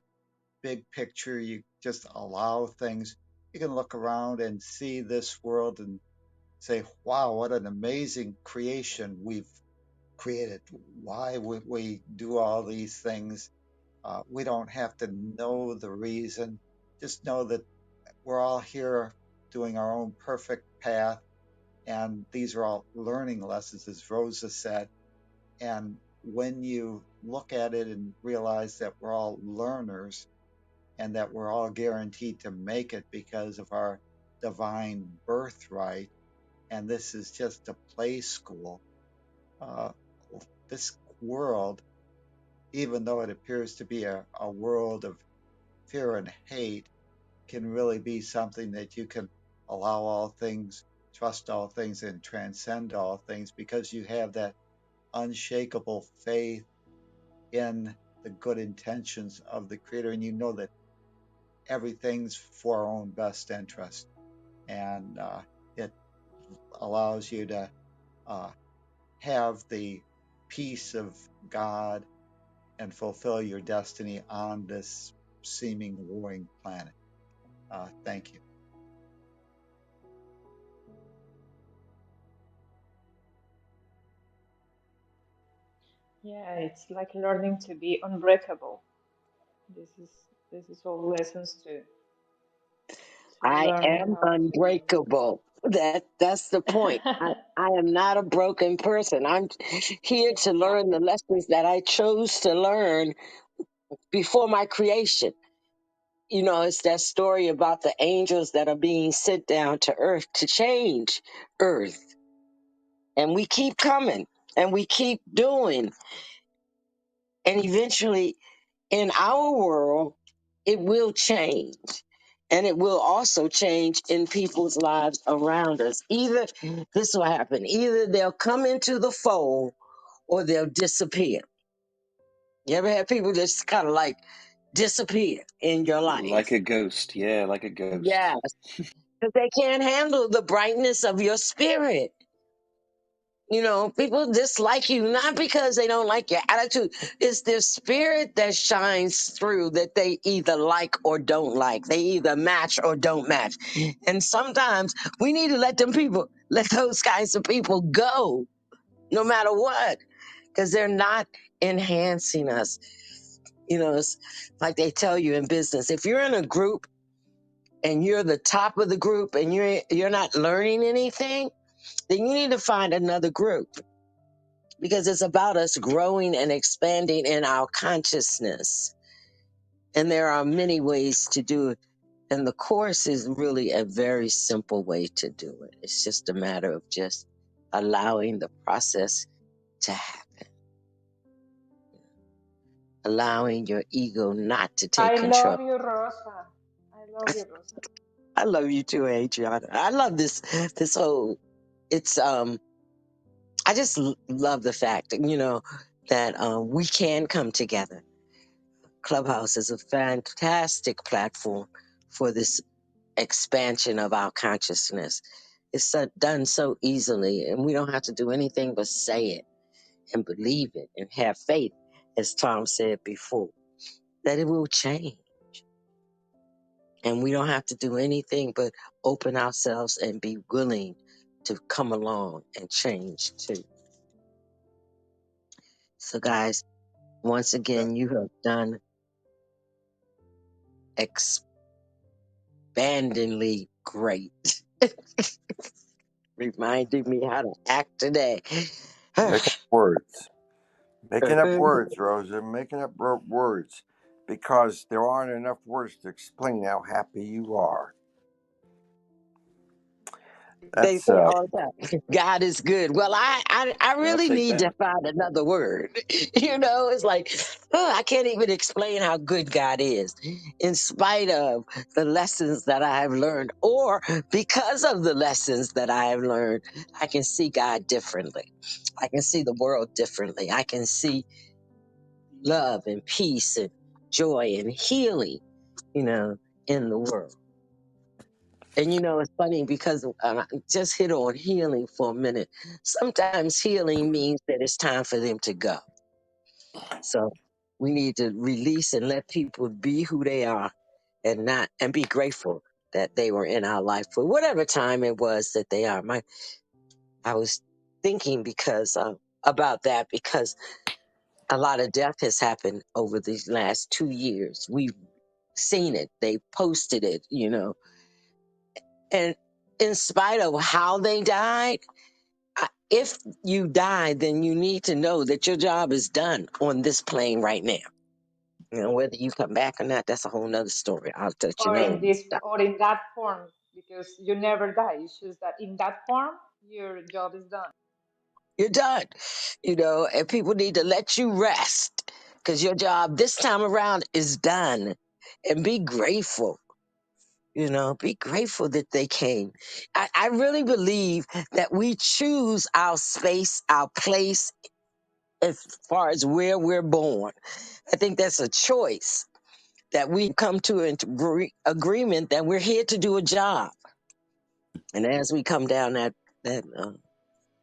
big picture. You just allow things. You can look around and see this world and say, wow, what an amazing creation we've created. Why would we do all these things? We don't have to know the reason. Just know that we're all here doing our own perfect path. And these are all learning lessons, as Rosa said. And when you look at it and realize that we're all learners and that we're all guaranteed to make it because of our divine birthright, and this is just a play school, uh, this world, even though it appears to be a world of fear and hate, can really be something that you can allow all things, trust all things, and transcend all things because you have that unshakable faith in the good intentions of the Creator, and you know that everything's for our own best interest, and it allows you to uh, have the peace of God and fulfill your destiny on this seeming warring planet. Thank you. Yeah, it's like learning to be unbreakable. This is this is all lessons to I learn am how unbreakable. That's the point. I am not a broken person. I'm here to learn the exactly. lessons that I chose to learn before my creation. You know, it's that story about the angels that are being sent down to earth to change earth. And we keep coming and we keep doing. And eventually, in our world, it will change. And it will also change in people's lives around us. Either this will happen, either they'll come into the fold or they'll disappear. You ever had people just kind of like disappear in your Like life? a ghost. Yeah, like a ghost. Yes, because they can't handle the brightness of your spirit. You know, people dislike you not because they don't like your attitude. It's their spirit that shines through that they either like or don't like. They either match or don't match. And sometimes we need to let those kinds of people go, no matter what, because they're not enhancing us. You know, it's like they tell you in business, if you're in a group and you're the top of the group and you're not learning anything, then you need to find another group because it's about us growing and expanding in our consciousness. And there are many ways to do it. And the course is really a very simple way to do it. It's just a matter of just allowing the process to happen, allowing your ego not to take I control. love you, Rosa. I love you, Rosa. I love you too, Adriana. I love this whole, it's, I just love the fact that, that we can come together. Clubhouse is a fantastic platform for this expansion of our consciousness. It's done so easily, and we don't have to do anything but say it and believe it and have faith, as Tom said before, that it will change. And we don't have to do anything but open ourselves and be willing to come along and change too. So, guys, once That, again, you have done expandingly great. Reminding me how to act today. Making up words. Making up words, Rosa. Making up words. Because there aren't enough words to explain how happy you are. They That's say all the time, God is good. Well, I I'll really take need to that. find another word. It's like, I can't even explain how good God is in spite of the lessons that I have learned, or because of the lessons that I have learned, I can see God differently. I can see the world differently. I can see love and peace and joy and healing, in the world. And it's funny because just hit on healing for a minute. Sometimes healing means that it's time for them to go. So we need to release and let people be who they are and be grateful that they were in our life for whatever time it was that they are. I was thinking about that because a lot of death has happened over these last 2 years. We've seen it. They posted it, and in spite of how they died, if you die, then you need to know that your job is done on this plane right now. Whether you come back or not, that's a whole nother story. I'll let you Or know. in this or in that form, because you never die. It's just that in that form, your job is done. You're done, and people need to let you rest because your job this time around is done. And be grateful, be grateful that they came. I really believe that we choose our space, our place, as far as where we're born. I think that's a choice that we come to an agreement that we're here to do a job. And as we come down that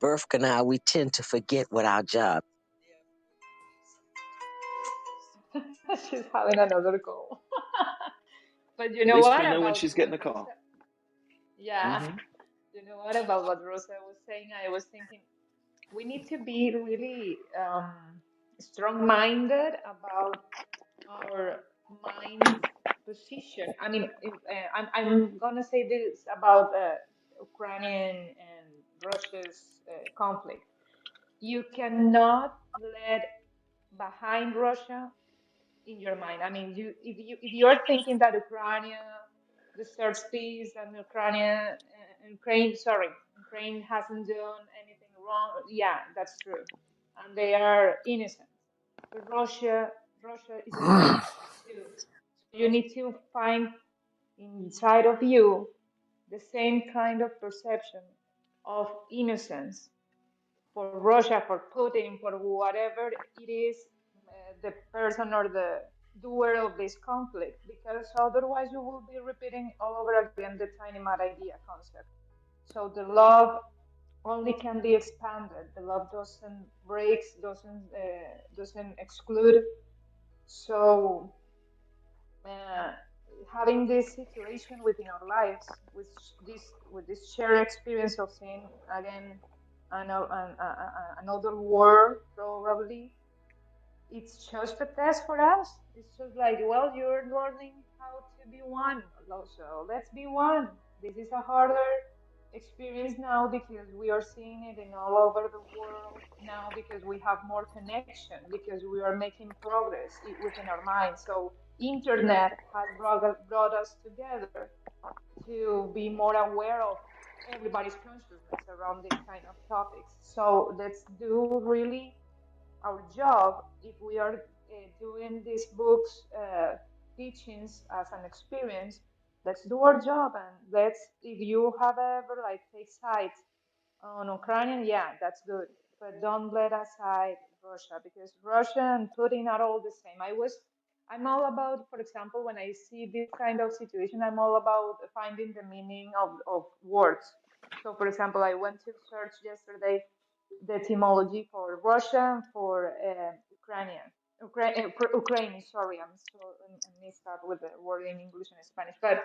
birth canal, we tend to forget what our job. She's having another call. But you At know least what we know when about she's getting what a Rosa? call. Yeah, Mm-hmm. you know what about what Rosa was saying? I was thinking we need to be really strong-minded about our mind's position. I mean, I'm gonna say this about Ukrainian and Russia's conflict. You cannot let behind Russia in your mind. I mean, if you're thinking that Ukraine deserves peace and Ukraine hasn't done anything wrong. Yeah, that's true, and they are innocent. But Russia is innocent too. So you need to find inside of you the same kind of perception of innocence for Russia, for Putin, for whatever it is, the person or the doer of this conflict, because otherwise you will be repeating all over again the tiny mad idea concept. So the love only can be expanded. The love doesn't breaks, doesn't exclude. So uh, having this situation within our lives, with this shared experience of seeing again another world, probably it's just a test for us. It's just like, well, you're learning how to be one. So let's be one. This is a harder experience now because we are seeing it in all over the world now because we have more connection because we are making progress within our minds. So internet has brought us together to be more aware of everybody's consciousness around these kind of topics. So let's do really our job if we are doing these books teachings as an experience. Let's do our job, and let's, if you have ever like take sides on Ukrainian, yeah, that's good, but don't let aside Russia because Russia and Putin are all the same. I'm all about, for example, when I see this kind of situation, I'm all about finding the meaning of words. So for example, I went to search yesterday the etymology for Russian, for Ukrainian. Ukrainian, sorry, I mixed up with the word in English and Spanish. But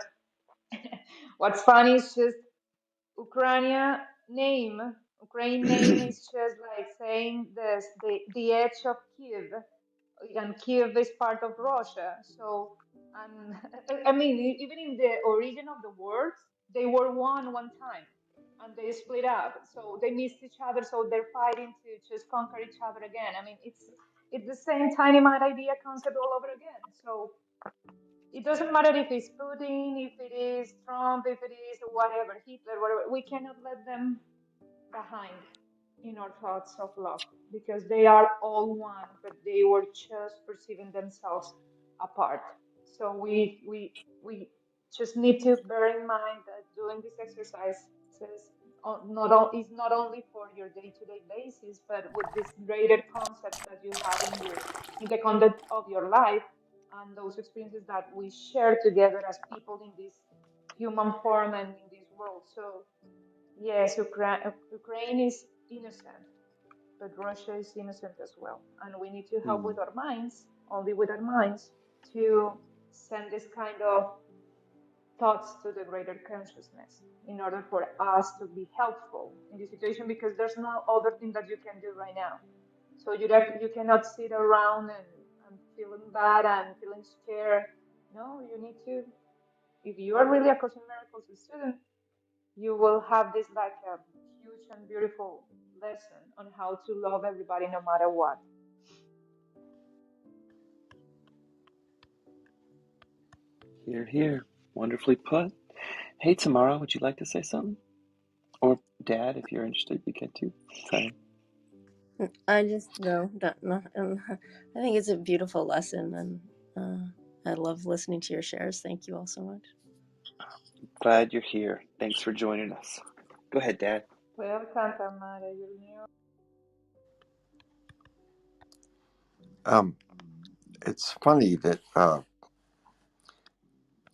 what's funny is just Ukraine name. Ukraine name is just like saying this, the edge of Kiev, and Kiev is part of Russia. So, and I mean, even in the origin of the words, they were one time, and they split up. So they missed each other. So they're fighting to just conquer each other again. I mean, it's the same tiny mad idea concept all over again. So it doesn't matter if it's Putin, if it is Trump, if it is whatever, Hitler, whatever. We cannot let them behind in our thoughts of love because they are all one, but they were just perceiving themselves apart. So we just need to bear in mind that doing this exercise is not only for your day-to-day basis, but with these greater concepts that you have in the content of your life and those experiences that we share together as people in this human form and in this world. So yes, Ukraine is innocent, but Russia is innocent as well. And we need to help Mm. with our minds, only with our minds, to send this kind of thoughts to the greater consciousness in order for us to be helpful in this situation because there's no other thing that you can do right now. So you cannot sit around and feeling bad and feeling scared. No, you need to, if you are really a Course in Miracles student, you will have this like a huge and beautiful lesson on how to love everybody no matter what. Here, here. Wonderfully put. Hey, Tamara, would you like to say something? Or Dad, if you're interested, you can too. Sorry. I just no, I think it's a beautiful lesson, and I love listening to your shares. Thank you all so much. Glad you're here. Thanks for joining us. Go ahead, Dad. Welcome, Tamara. You're new.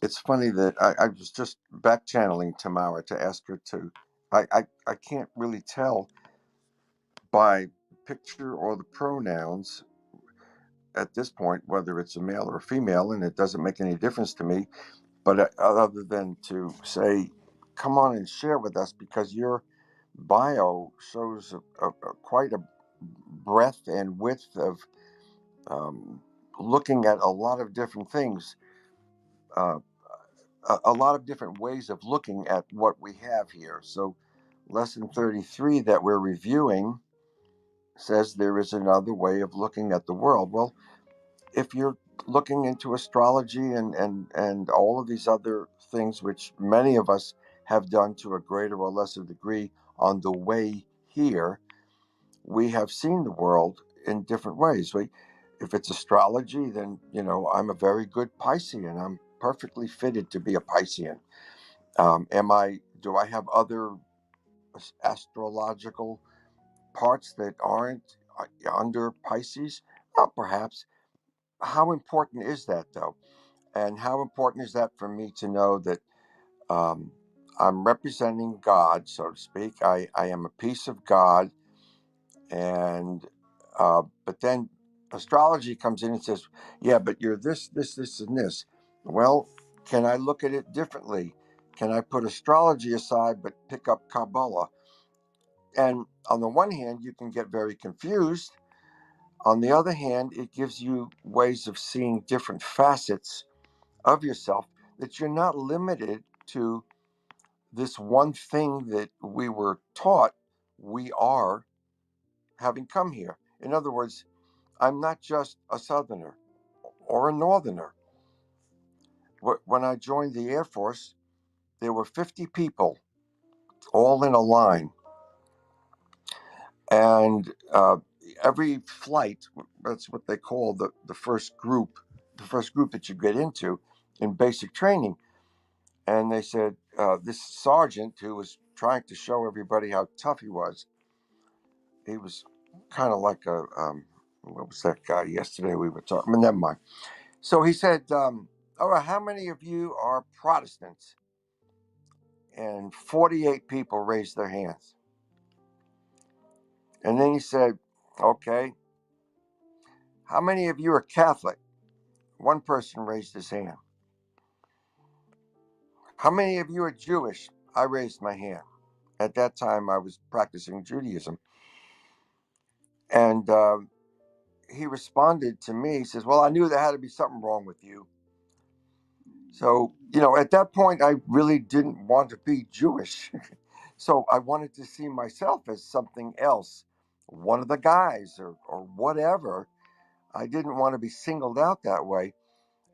It's funny that I was just back channeling Tamara to ask her to. I can't really tell by picture or the pronouns at this point whether it's a male or a female, and it doesn't make any difference to me. But other than to say, come on and share with us, because your bio shows quite a breadth and width of um, looking at a lot of different things, uh, a lot of different ways of looking at what we have here. So, lesson 33 that we're reviewing says there is another way of looking at the world. Well, if you're looking into astrology and all of these other things, which many of us have done to a greater or lesser degree on the way here, we have seen the world in different ways. If it's astrology, then I'm a very good Piscean. I'm perfectly fitted to be a Piscean. Do I have other astrological parts that aren't under Pisces? Well, perhaps. How important is that, though? And how important is that for me to know that um, I'm representing God, so to speak? I am a piece of God. And but then astrology comes in and says, yeah, but you're this, and this. Well, can I look at it differently? Can I put astrology aside but pick up Kabbalah? And on the one hand, you can get very confused. On the other hand, it gives you ways of seeing different facets of yourself, that you're not limited to this one thing that we were taught we are, having come here. In other words, I'm not just a Southerner or a Northerner. When I joined the Air Force, there were 50 people all in a line. And every flight, that's what they call the first group that you get into in basic training. And they said, this sergeant who was trying to show everybody how tough he was kind of like what was that guy yesterday we were talking? Never mind. So he said, all right, how many of you are Protestants? And 48 people raised their hands. And then he said, okay, how many of you are Catholic? One person raised his hand. How many of you are Jewish? I raised my hand. At that time, I was practicing Judaism. And he responded to me. He says, well, I knew there had to be something wrong with you. So, at that point, I really didn't want to be Jewish. So I wanted to see myself as something else, one of the guys or whatever. I didn't want to be singled out that way.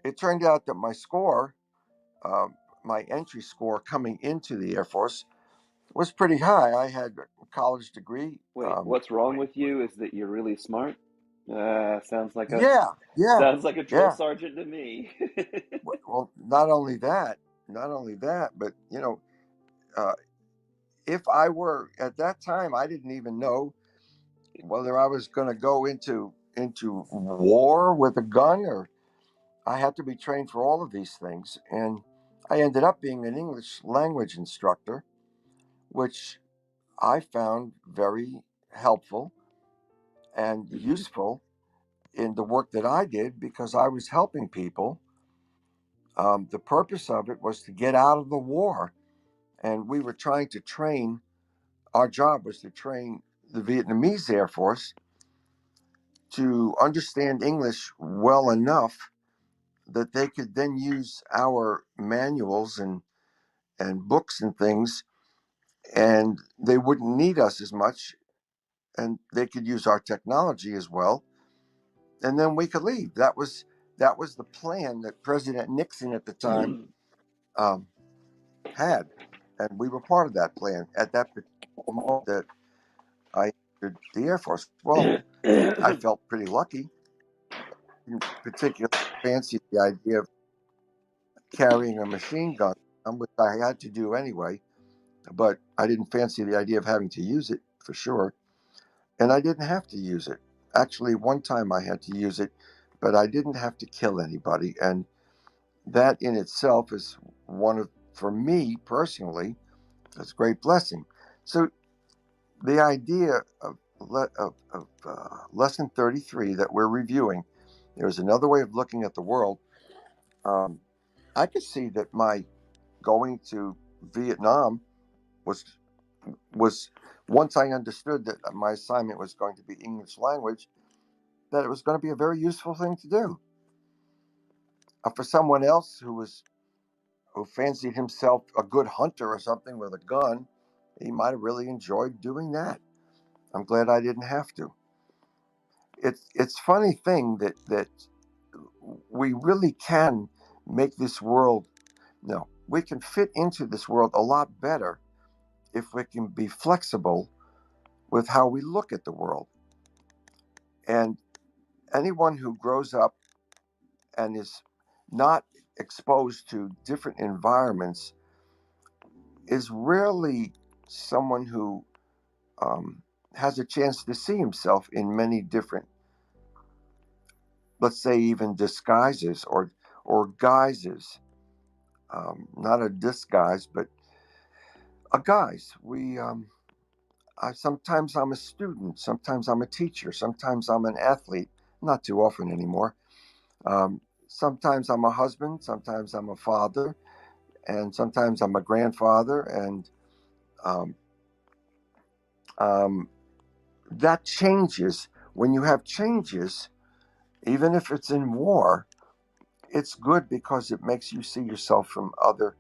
It turned out that my score, uh, my entry score coming into the Air Force, was pretty high. I had a college degree. Wait, what's wrong with you is that you're really smart? Sounds like a Yeah, yeah, sounds like a drill yeah. sergeant to me. Well, not only that, but uh, if I were at that time, I didn't even know whether I was going to go into war with a gun, or I had to be trained for all of these things. And I ended up being an English language instructor, which I found very helpful and useful in the work that I did, because I was helping people. The purpose of it was to get out of the war. And we were trying to train, our job was to train the Vietnamese Air Force to understand English well enough that they could then use our manuals and books and things, and they wouldn't need us as much, and they could use our technology as well, and then we could leave. That was the plan that President Nixon at the time um, had, and we were part of that plan at that moment that I entered the Air Force. Well, I felt pretty lucky. Didn't particularly fancy the idea of carrying a machine gun, which I had to do anyway, but I didn't fancy the idea of having to use it for sure. And I didn't have to use it. Actually, one time I had to use it, but I didn't have to kill anybody. And that in itself is for me personally, it's a great blessing. So the idea of lesson 33 that we're reviewing, there's another way of looking at the world. Um, I could see that my going to Vietnam was once I understood that my assignment was going to be English language, that it was going to be a very useful thing to do. For someone else who fancied himself a good hunter or something with a gun, he might have really enjoyed doing that. I'm glad I didn't have to. It's funny thing that we really can make this world. No, we can fit into this world a lot better if we can be flexible with how we look at the world. And anyone who grows up and is not exposed to different environments is rarely someone who has a chance to see himself in many different, let's say, even disguises or guises. Not a disguise, but a guise. Sometimes I'm a student, sometimes I'm a teacher, sometimes I'm an athlete. Not too often anymore. Sometimes I'm a husband, sometimes I'm a father, and sometimes I'm a grandfather, and um, um, that changes. When you have changes, even if it's in war, it's good because it makes you see yourself from other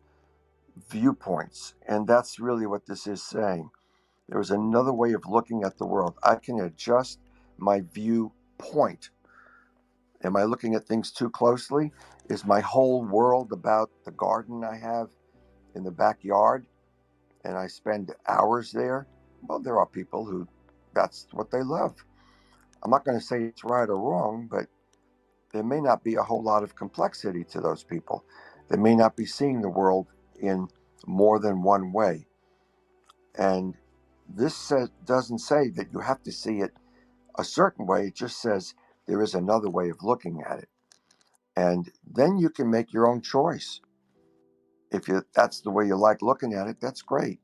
viewpoints. And that's really what this is saying. There is another way of looking at the world. I can adjust my viewpoint. Am I looking at things too closely? Is my whole world about the garden I have in the backyard and I spend hours there? Well, there are people who that's what they love. I'm not going to say it's right or wrong, but there may not be a whole lot of complexity to those people. They may not be seeing the world in more than one way. And this doesn't say that you have to see it a certain way. It just says there is another way of looking at it. And then you can make your own choice. If that's the way you like looking at it, that's great.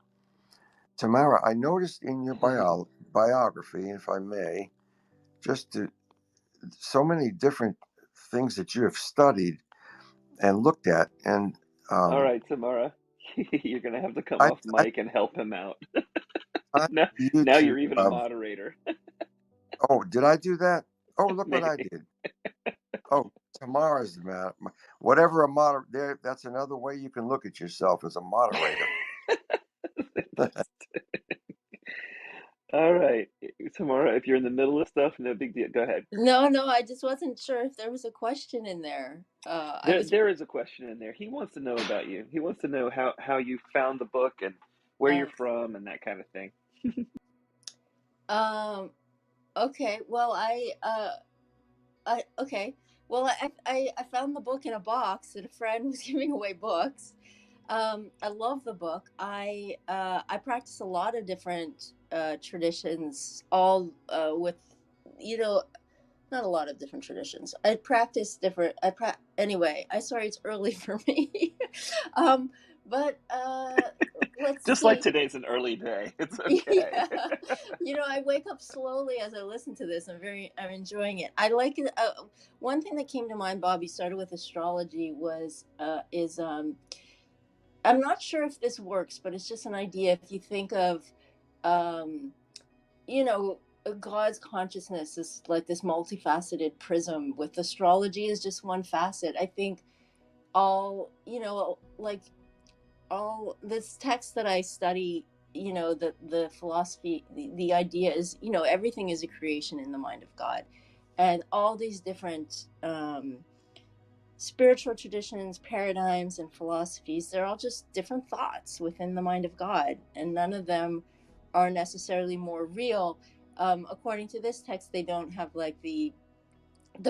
Tamara, I noticed in your biography, if I may, so many different things that you have studied and looked at. And All um, right, Tamara, you're gonna have to come I, off I mic and help him out. on now, now YouTube you're even a of, moderator. oh, did I do that? Oh, look what I Maybe. did. Oh, Tamara's the man. Whatever a moderator, that's another way you can look at yourself as a moderator. All right, Tamara, if you're in the middle of stuff, no big deal. Go ahead. No, no, I just wasn't sure if there was a question in there. I was. There is a question in there. He wants to know about you. He wants to know how you found the book and where Uh, you're from and that kind of thing. um. Okay. Well, okay. Well, I found the book in a box, and a friend was giving away books. I love the book. I practice a lot of different traditions, all with, you know, not a lot of different traditions. I practice different. Anyway. I sorry it's early for me. um, but let's Just like see. today's an early day. It's okay. Yeah, I wake up slowly as I listen to this. I'm enjoying it. I like it. One thing that came to mind, Bobby, started with astrology is I'm not sure if this works, but it's just an idea. If you think of, um, you know, God's consciousness is like this multifaceted prism, with astrology is just one facet. I think like all this text that I study, the philosophy, the idea is, everything is a creation in the mind of God, and all these different spiritual traditions, paradigms, and philosophies, they're all just different thoughts within the mind of God, and none of them are necessarily more real. According to this text, they don't have like the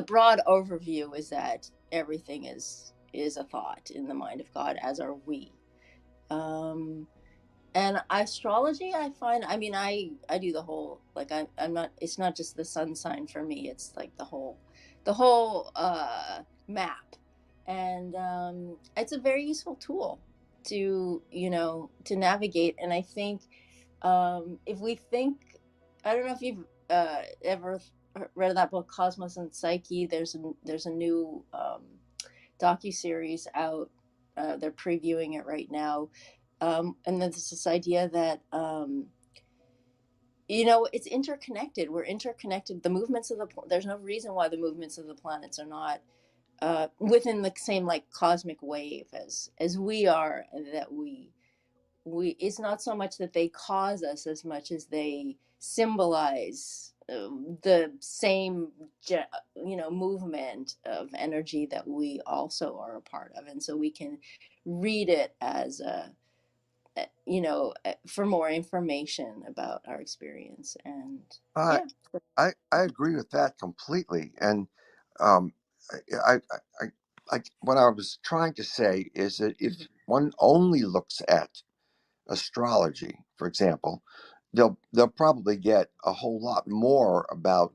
broad overview is that everything is a thought in the mind of God, as are we. And astrology, I find, I mean, I do the whole, like, I'm not, it's not just the sun sign for me. It's like the whole map. And it's a very useful tool to, to navigate. And I think if we think, I don't know if you've ever read that book, Cosmos and Psyche. There's a new docuseries out they're previewing it right now. And then there's this idea that, it's interconnected. We're interconnected. The movements of there's no reason why the movements of the planets are not within the same like cosmic wave as we are, and that we it's not so much that they cause us as much as they symbolize the same movement of energy that we also are a part of, and so we can read it as for more information about our experience. And I yeah. I agree with that completely. And um, what I was trying to say is that if one only looks at astrology, for example, they'll probably get a whole lot more about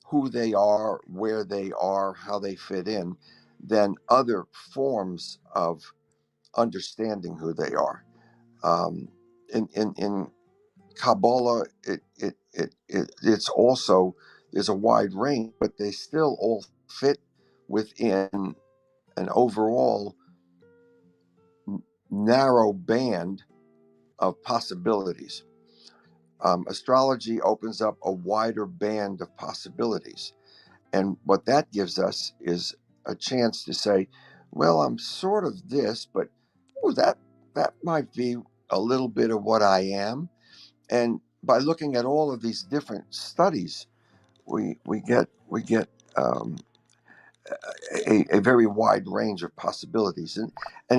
who they are, where they are, how they fit in, than other forms of understanding who they are. Um, in Kabbalah, it's also, there's a wide range, but they still all fit within an overall narrow band of possibilities. Astrology opens up a wider band of possibilities. And what that gives us is a chance to say, well, I'm sort of this, but that might be a little bit of what I am. And by looking at all of these different studies, we get um, a very wide range of possibilities, and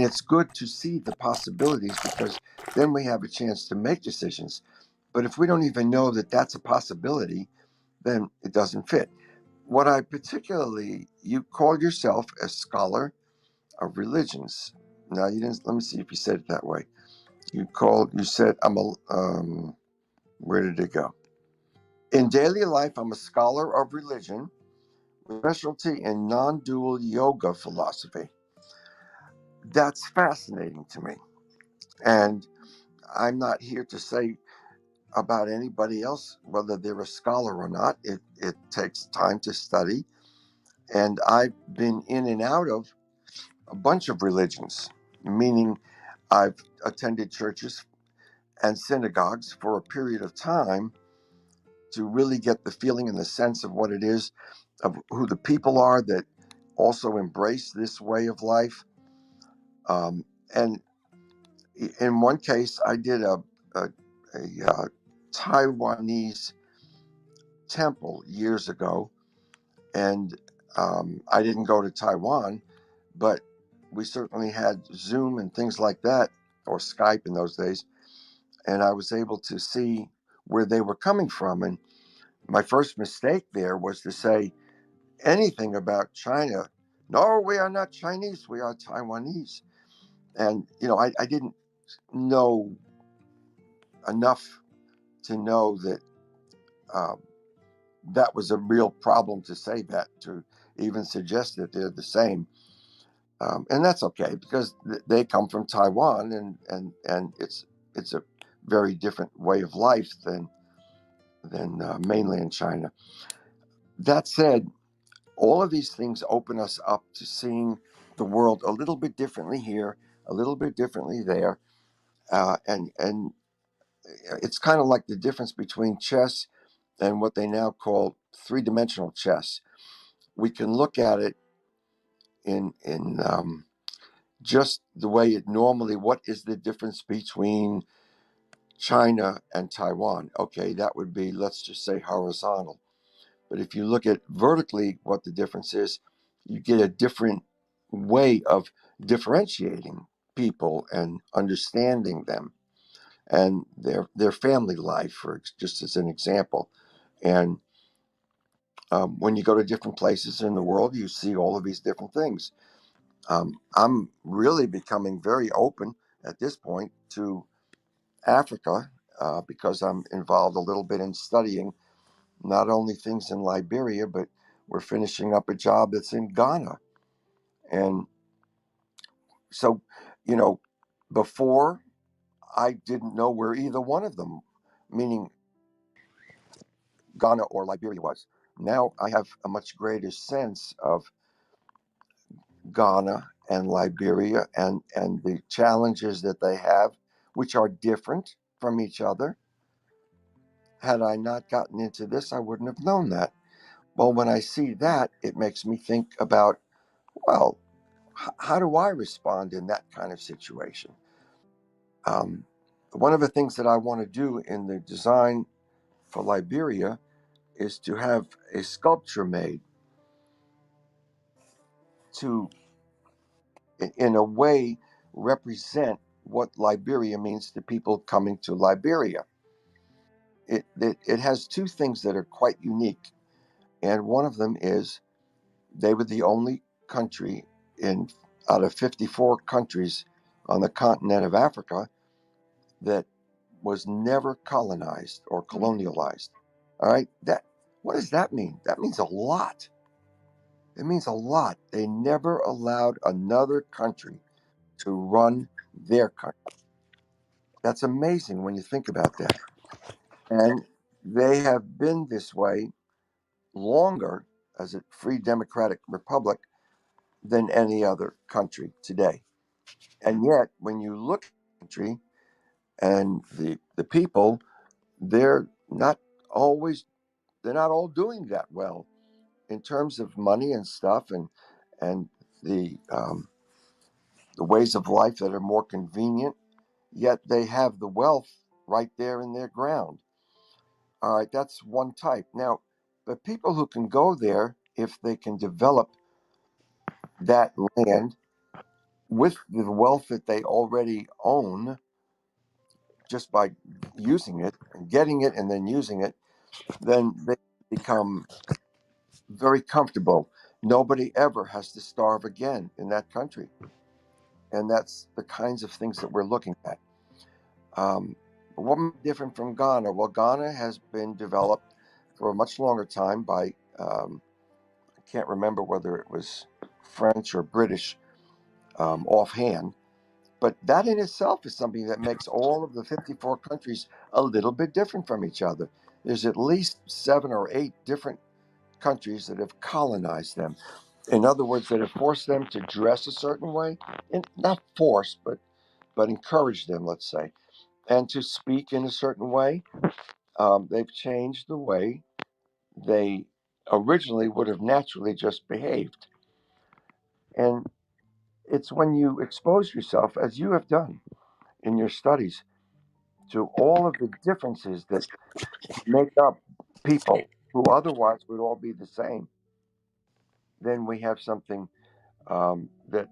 it's good to see the possibilities, because then we have a chance to make decisions. But if we don't even know that that's a possibility, then it doesn't fit. What I particularly, you called yourself a scholar of religions. Now you didn't. Let me see if you said it that way. You said I'm a. Where did it go? In daily life, I'm a scholar of religion with specialty in non-dual yoga philosophy. That's fascinating to me, and I'm not here to say about anybody else whether they're a scholar or not. It takes time to study, and I've been in and out of a bunch of religions, meaning I've attended churches and synagogues for a period of time to really get the feeling and the sense of what it is, of who the people are that also embrace this way of life. And in one case, I did a Taiwanese temple years ago, and I didn't go to Taiwan, but we certainly had Zoom and things like that, or Skype in those days, and I was able to see where they were coming from. And my first mistake there was to say anything about China. No, we are not Chinese, we are Taiwanese. And, I didn't know enough to know that that was a real problem to say that, to even suggest that they're the same. And that's okay, because they come from Taiwan, and it's a very different way of life than mainland China. That said, all of these things open us up to seeing the world a little bit differently here, a little bit differently there, and it's kind of like the difference between chess and what they now call three-dimensional chess. We can look at it in just the way it normally. What is the difference between China and Taiwan? Okay, that would be, let's just say, horizontal. But if you look at vertically what the difference is, you get a different way of differentiating people and understanding them and their family life, for just as an example. And when you go to different places in the world, you see all of these different things. I'm really becoming very open at this point to Africa, because I'm involved a little bit in studying not only things in Liberia, but we're finishing up a job that's in Ghana. And so, before, I didn't know where either one of them, meaning Ghana or Liberia, was. Now I have a much greater sense of Ghana and Liberia and the challenges that they have, which are different from each other. Had I not gotten into this, I wouldn't have known that. Well, when I see that, it makes me think about, well, how do I respond in that kind of situation? Um, One of the things that I want to do in the design for Liberia is to have a sculpture made to, in a way, represent what Liberia means to people coming to Liberia. It has two things that are quite unique, and one of them is they were the only country in out of 54 countries on the continent of Africa that was never colonized or colonialized. All right, that what does that mean? That means a lot. It means a lot. They never allowed another country to run their country. That's amazing when you think about that. And they have been this way longer as a free democratic republic than any other country today. And yet, when you look at the country and the people, they're not always they're not all doing that well in terms of money and stuff and the ways of life that are more convenient. Yet they have the wealth right there in their ground. All right, that's one type. Now, the people who can go there, if they can develop that land with the wealth that they already own, just by using it and getting it and then using it, then they become very comfortable. Nobody ever has to starve again in that country. And that's the kinds of things that we're looking at. What different from Ghana? Well, Ghana has been developed for a much longer time by, I can't remember whether it was French or British offhand, but that in itself is something that makes all of the 54 countries a little bit different from each other. There's at least 7 or 8 different countries that have colonized them. In other words, that have forced them to dress a certain way, and not forced, but encouraged them, let's say, and to speak in a certain way. They've changed the way they originally would have naturally just behaved. And it's when you expose yourself, as you have done in your studies, to all of the differences that make up people who otherwise would all be the same, then we have something that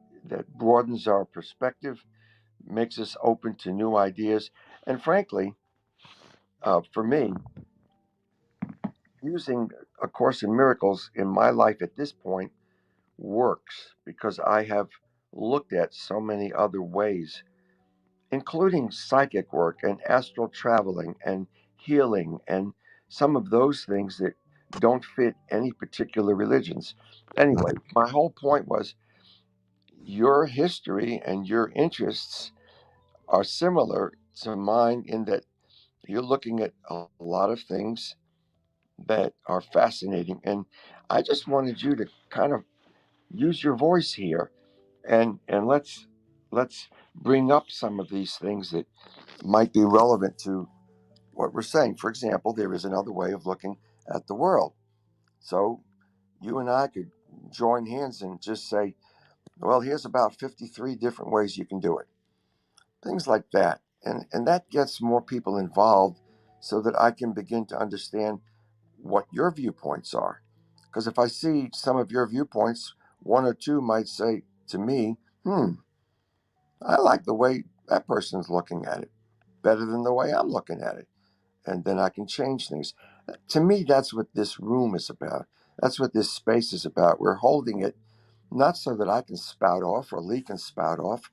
broadens our perspective, makes us open to new ideas, and frankly, for me, using A Course in Miracles in my life at this point works because I have looked at so many other ways, including psychic work and astral traveling and healing and some of those things that don't fit any particular religions. Anyway, my whole point was your history and your interests are similar to mine in that you're looking at a lot of things that are fascinating. And I just wanted you to kind of use your voice here and let's bring up some of these things that might be relevant to what we're saying. For example, there is another way of looking at the world. So you and I could join hands and just say, well, here's about 53 different ways you can do it. Things like that. And that gets more people involved so that I can begin to understand what your viewpoints are. Because if I see some of your viewpoints, one or two might say to me, I like the way that person's looking at it better than the way I'm looking at it. And then I can change things. To me, that's what this room is about. That's what this space is about. We're holding it not so that I can spout off or Lee can spout off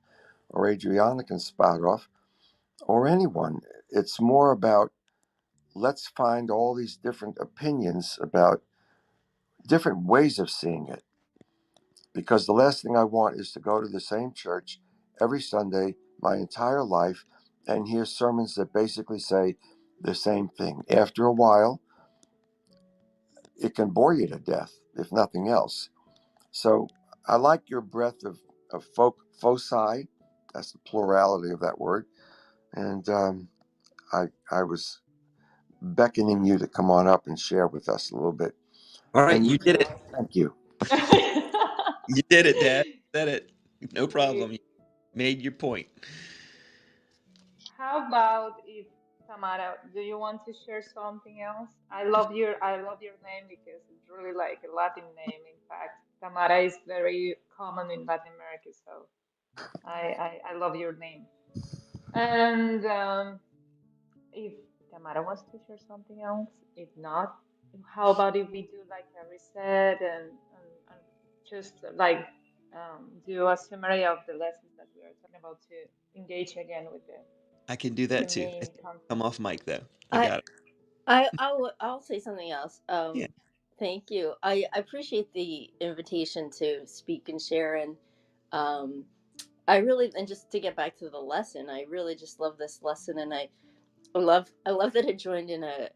or Adriana can spout off or anyone. It's more about let's find all these different opinions about different ways of seeing it. Because the last thing I want is to go to the same church every Sunday my entire life and hear sermons that basically say the same thing. After a while, it can bore you to death, if nothing else. So I like your breadth of foci. That's the plurality of that word. And I was beckoning you to come on up and share with us a little bit. All right, And you did it. thank you. You did it, Dad. You said it. No Great. problem. You made your point. How about if Tamara, do you want to share something else? I love your name because it's really like a Latin name. In fact, Tamara is very common in Latin America, so I love your name. And if Tamara wants to share something else, if not, how about if we do like a reset and just like do a summary of the lessons that we are talking about to engage again with I can do the that too. main Come concept. off mic though. I I got it. I'll say something else. Yeah. Thank you. I appreciate the invitation to speak and share, and I really, and just to get back to the lesson, I really just love this lesson, and I love that it joined in a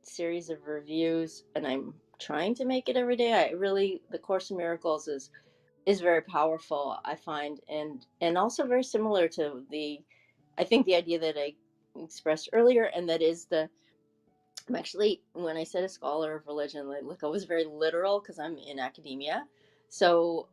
series of reviews, and I'm trying to make it every day. I really, the Course in Miracles is very powerful, I find, and also very similar to I think the idea that I expressed earlier, and that is I'm actually, when I said a scholar of religion, like I was very literal because I'm in academia. So,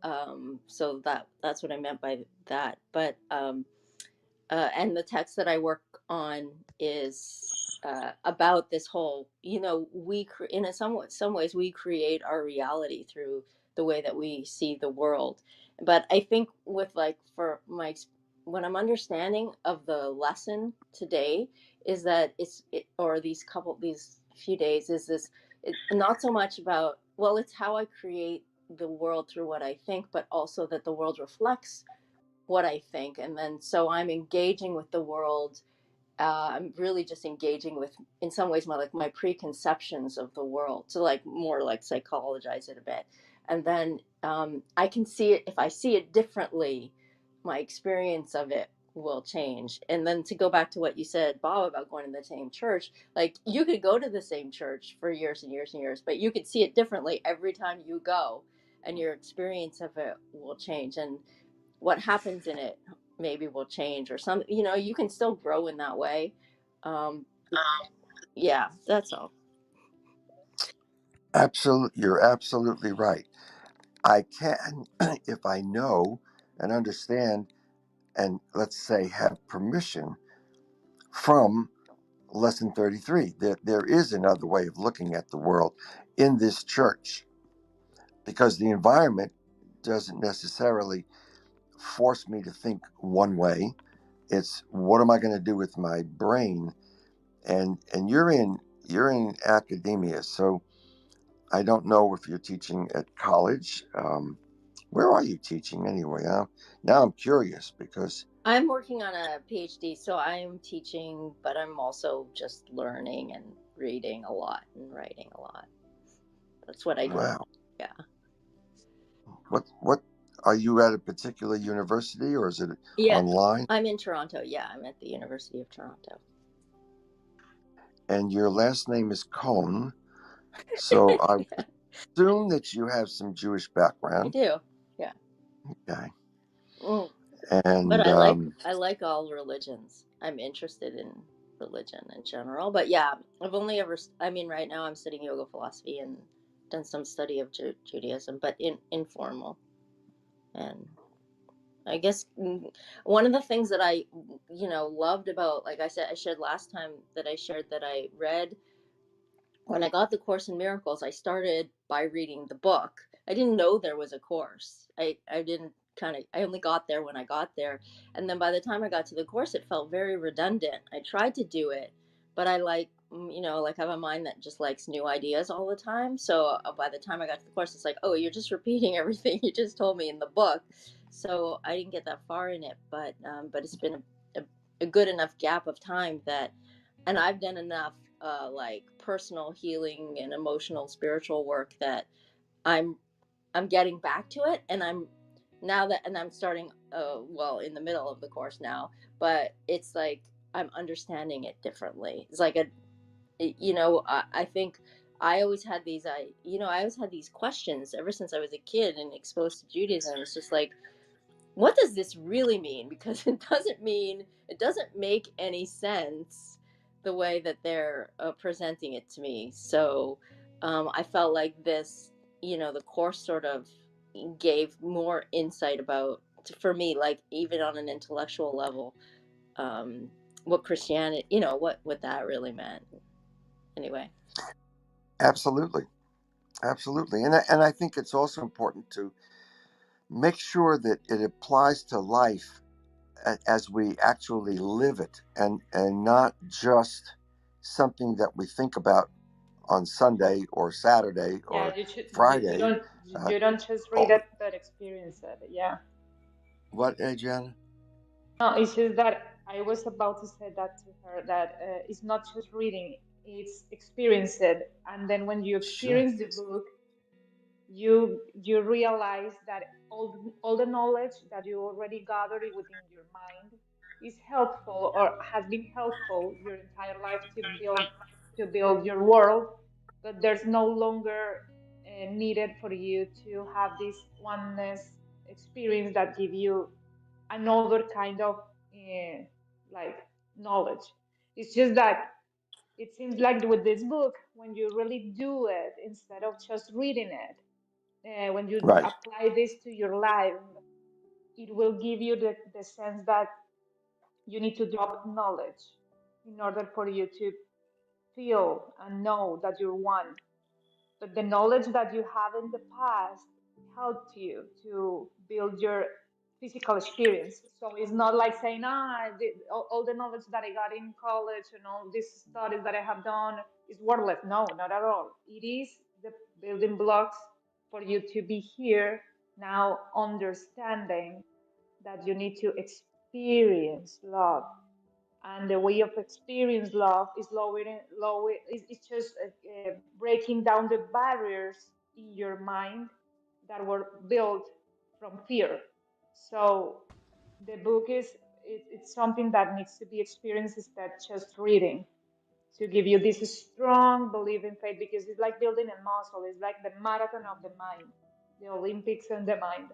so that's what I meant by that. But, and the text that I work on is about this whole, in some ways we create our reality through the way that we see the world. But I think with what I'm understanding of the lesson today is that or these few days is not so much about, well, it's how I create the world through what I think, but also that the world reflects what I think. And then so I'm engaging with the world. I'm really just engaging with, in some ways, my preconceptions of the world, to like more like psychologize it a bit. And then I can see it, if I see it differently, my experience of it will change. And then to go back to what you said, Bob, about going to the same church, like you could go to the same church for years and years and years, but you could see it differently every time you go, and your experience of it will change. And what happens in it maybe will change, or some, you can still grow in that way. um yeah, that's all. Absolutely, you're absolutely right. I can, if I know and understand, and let's say have permission from lesson 33, that there is another way of looking at the world in this church, because the environment doesn't necessarily force me to think one way. It's what am I going to do with my brain? And you're in academia, so I don't know if you're teaching at college. Where are you teaching anyway? Now I'm curious because I'm working on a PhD, so I'm teaching, but I'm also just learning and reading a lot and writing a lot. That's what I do. wow, Yeah. what are you at a particular university or is it Yeah, online? I'm in Toronto. Yeah, I'm at the University of Toronto. And your last name is Cohn, so I Yeah, assume that you have some Jewish I background. do. Yeah. Okay, Mm. But and I like all religions. I'm interested in religion in general. But yeah, I've only ever, I mean, right now I'm studying yoga philosophy and done some study of Judaism, but informal. And I guess one of the things that I, loved about, like I said, I shared last time that I shared that I read when I got the Course in Miracles. I started by reading the book. I didn't know there was a course. I didn't I only got there when I got there. And then by the time I got to the course, it felt very redundant. I tried to do it, but I have a mind that just likes new ideas all the time. So by the time I got to the course, it's like, oh, you're just repeating everything you just told me in the book. So I didn't get that far in it, but it's been a good enough gap of time that, and I've done enough like personal healing and emotional spiritual work that I'm getting back to it, and I'm starting in the middle of the course now, but it's like I'm understanding it differently. It's like I think I always had these questions ever since I was a kid and exposed to Judaism. It's just like, what does this really mean? Because it doesn't make any sense the way that they're presenting it to me. So I felt like this, the course sort of gave more insight about, for me, like even on an intellectual level, what Christianity, what that really meant. Anyway. Absolutely. Absolutely. And I think it's also important to make sure that it applies to life as we actually live it, and not just something that we think about on Sunday or Saturday Yeah, or you should. You Friday. don't. Uh, You don't just read all the, it, but experience it. Yeah. what, Adriana? No, it's just that I was about to say that to her, that it's not just reading; it's experience it, and then when you Sure. experience the book, you realize that all the knowledge that you already gathered within your mind is helpful or has been helpful your entire life to build your world, but there's no longer needed for you to have this oneness experience that give you another kind of uh, like knowledge. It's just that it seems like with this book, when you really do it instead of just reading it, when you Right. apply this to your life, it will give you the sense that you need to drop knowledge in order for you to feel and know that you're one. But the knowledge that you have in the past helped you to build your physical experience. So it's not like saying, all the knowledge that I got in college and all these studies that I have done is worthless. No, not at all. It is the building blocks for you to be here now, understanding that you need to experience love, and the way of experience love is it's just breaking down the barriers in your mind that were built from fear. So the book it's something that needs to be experienced instead just reading, to give you this strong belief in faith, because it's like building a muscle. It's like the marathon of the mind, the Olympics and the mind,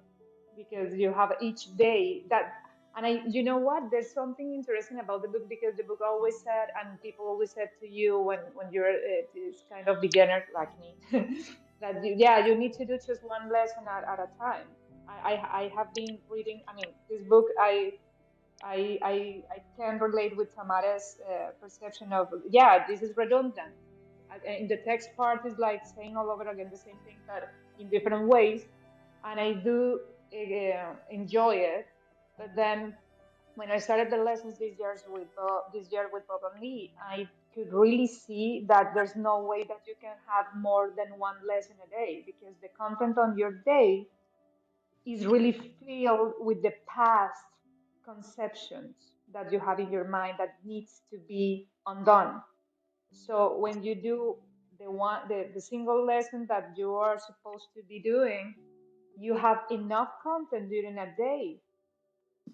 because you have each day that. And you know what? There's something interesting about the book, because the book always said, and people always said to you when you're this kind of beginner like me, that yeah, you need to do just one lesson at a time. I have been reading. I mean, this book I can relate with Tamara's perception of, yeah, this is redundant. In the text part is like saying all over again the same thing, but in different ways. And I do enjoy it. But then when I started the lessons this year with Bob and Lee, I could really see that there's no way that you can have more than one lesson a day, because the content on your day is really filled with the past conceptions that you have in your mind that needs to be undone. So when you do the single lesson that you are supposed to be doing, you have enough content during a day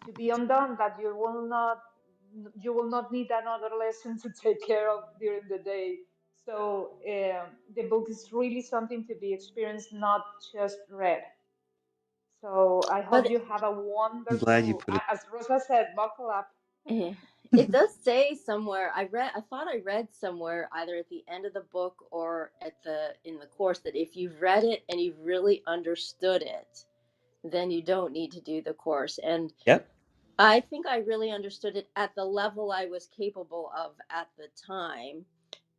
to be undone, that you will not need another lesson to take care of during the day. So the book is really something to be experienced, not just read. So I hope But you have a I'm glad you wonderful, put it. as Rosa said, buckle up. eh, it does say somewhere, I thought I read somewhere, either at the end of the book or in the course, that if you've read it and you've really understood it, then you don't need to do the course. And Yep. I think I really understood it at the level I was capable of at the time.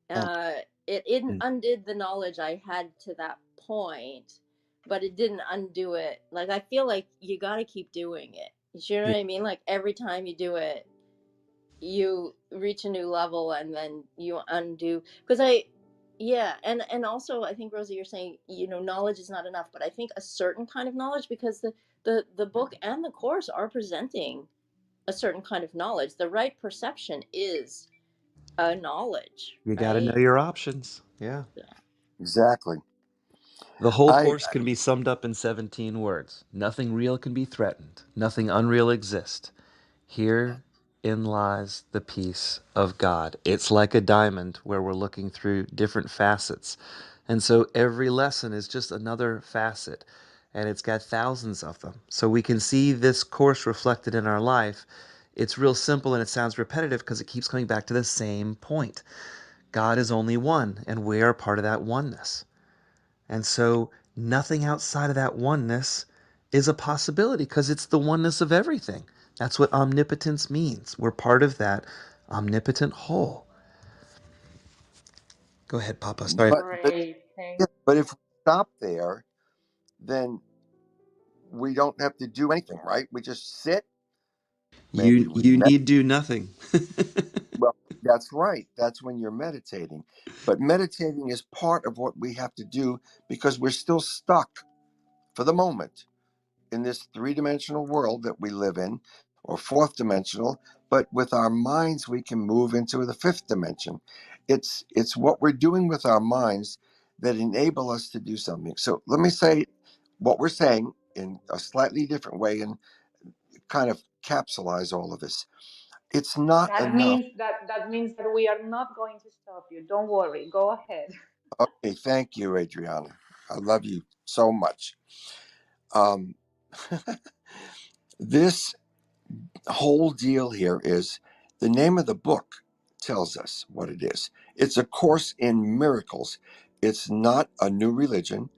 uh it Mm. undid the knowledge I had to that point, but it didn't undo it. Like, I feel like you got to keep doing it. You know Yeah. what I mean? Like, every time you do it, you reach a new level, and then you undo. Because yeah, and also, I think, Rosie, you're saying, knowledge is not enough, but I think a certain kind of knowledge, because the book and the course are presenting a certain kind of knowledge. The right perception is a knowledge, You got to know right? your options. Yeah. Yeah. Exactly. The whole I course can be summed up in 17 words. Nothing real can be threatened. Nothing unreal exists. Herein lies the peace of God. It's like a diamond where we're looking through different facets. And so every lesson is just another facet. and it's got thousands of them. So we can see this course reflected in our life. It's real simple and it sounds repetitive because it keeps coming back to the same point. God is only one, and we are part of that oneness. And so nothing outside of that oneness is a possibility because it's the oneness of everything. That's what omnipotence means. We're part of that omnipotent whole. Go ahead, Papa. Sorry. But Great. Thank yeah, but if we stop there, then we don't have to do anything, right? We just sit. Maybe You we you med. need do nothing. Well, that's right. That's when you're meditating. But meditating is part of what we have to do because we're still stuck for the moment in this three-dimensional world that we live in, or fourth dimensional. But with our minds, we can move into the fifth dimension. It's what we're doing with our minds that enable us to do something. So let me say what we're saying in a slightly different way and kind of capsulize all of this. It's not enough. that means that we are not going to stop you. Don't worry. Go ahead. Okay, thank you, Adriana. I love you so much. Um, this whole deal here is the name of the book tells us what it is. It's a course in miracles. It's not a new religion.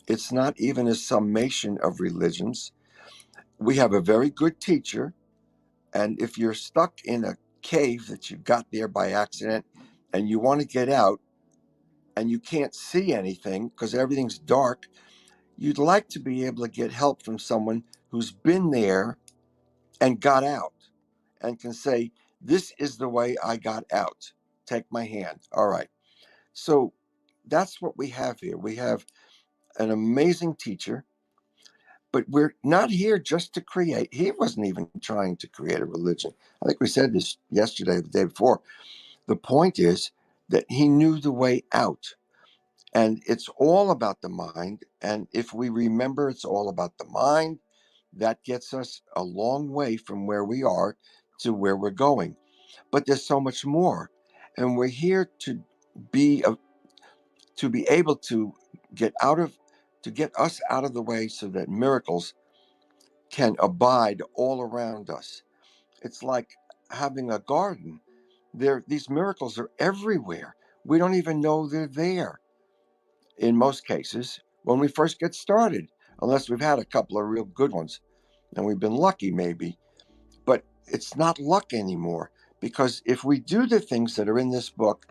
It's not even a summation of religions. We have a very good teacher. And if you're stuck in a cave that you got there by accident and you want to get out and you can't see anything because everything's dark, you'd like to be able to get help from someone who's been there and got out and can say, this is the way I got out. Take my hand. All right. So that's what we have here. We have an amazing teacher, but we're not here just to create. He wasn't even trying to create a religion. I think we said this yesterday, the day before. The point is that he knew the way out. And it's all about the mind. And if we remember it's all about the mind, that gets us a long way from where we are to where we're going. But there's so much more. And we're here to be able to get out of to get us out of the way so that miracles can abide all around us. It's like having a garden. These miracles are everywhere. We don't even know they're there in most cases when we first get started, unless we've had a couple of real good ones and we've been lucky maybe. But it's not luck anymore because if we do the things that are in this book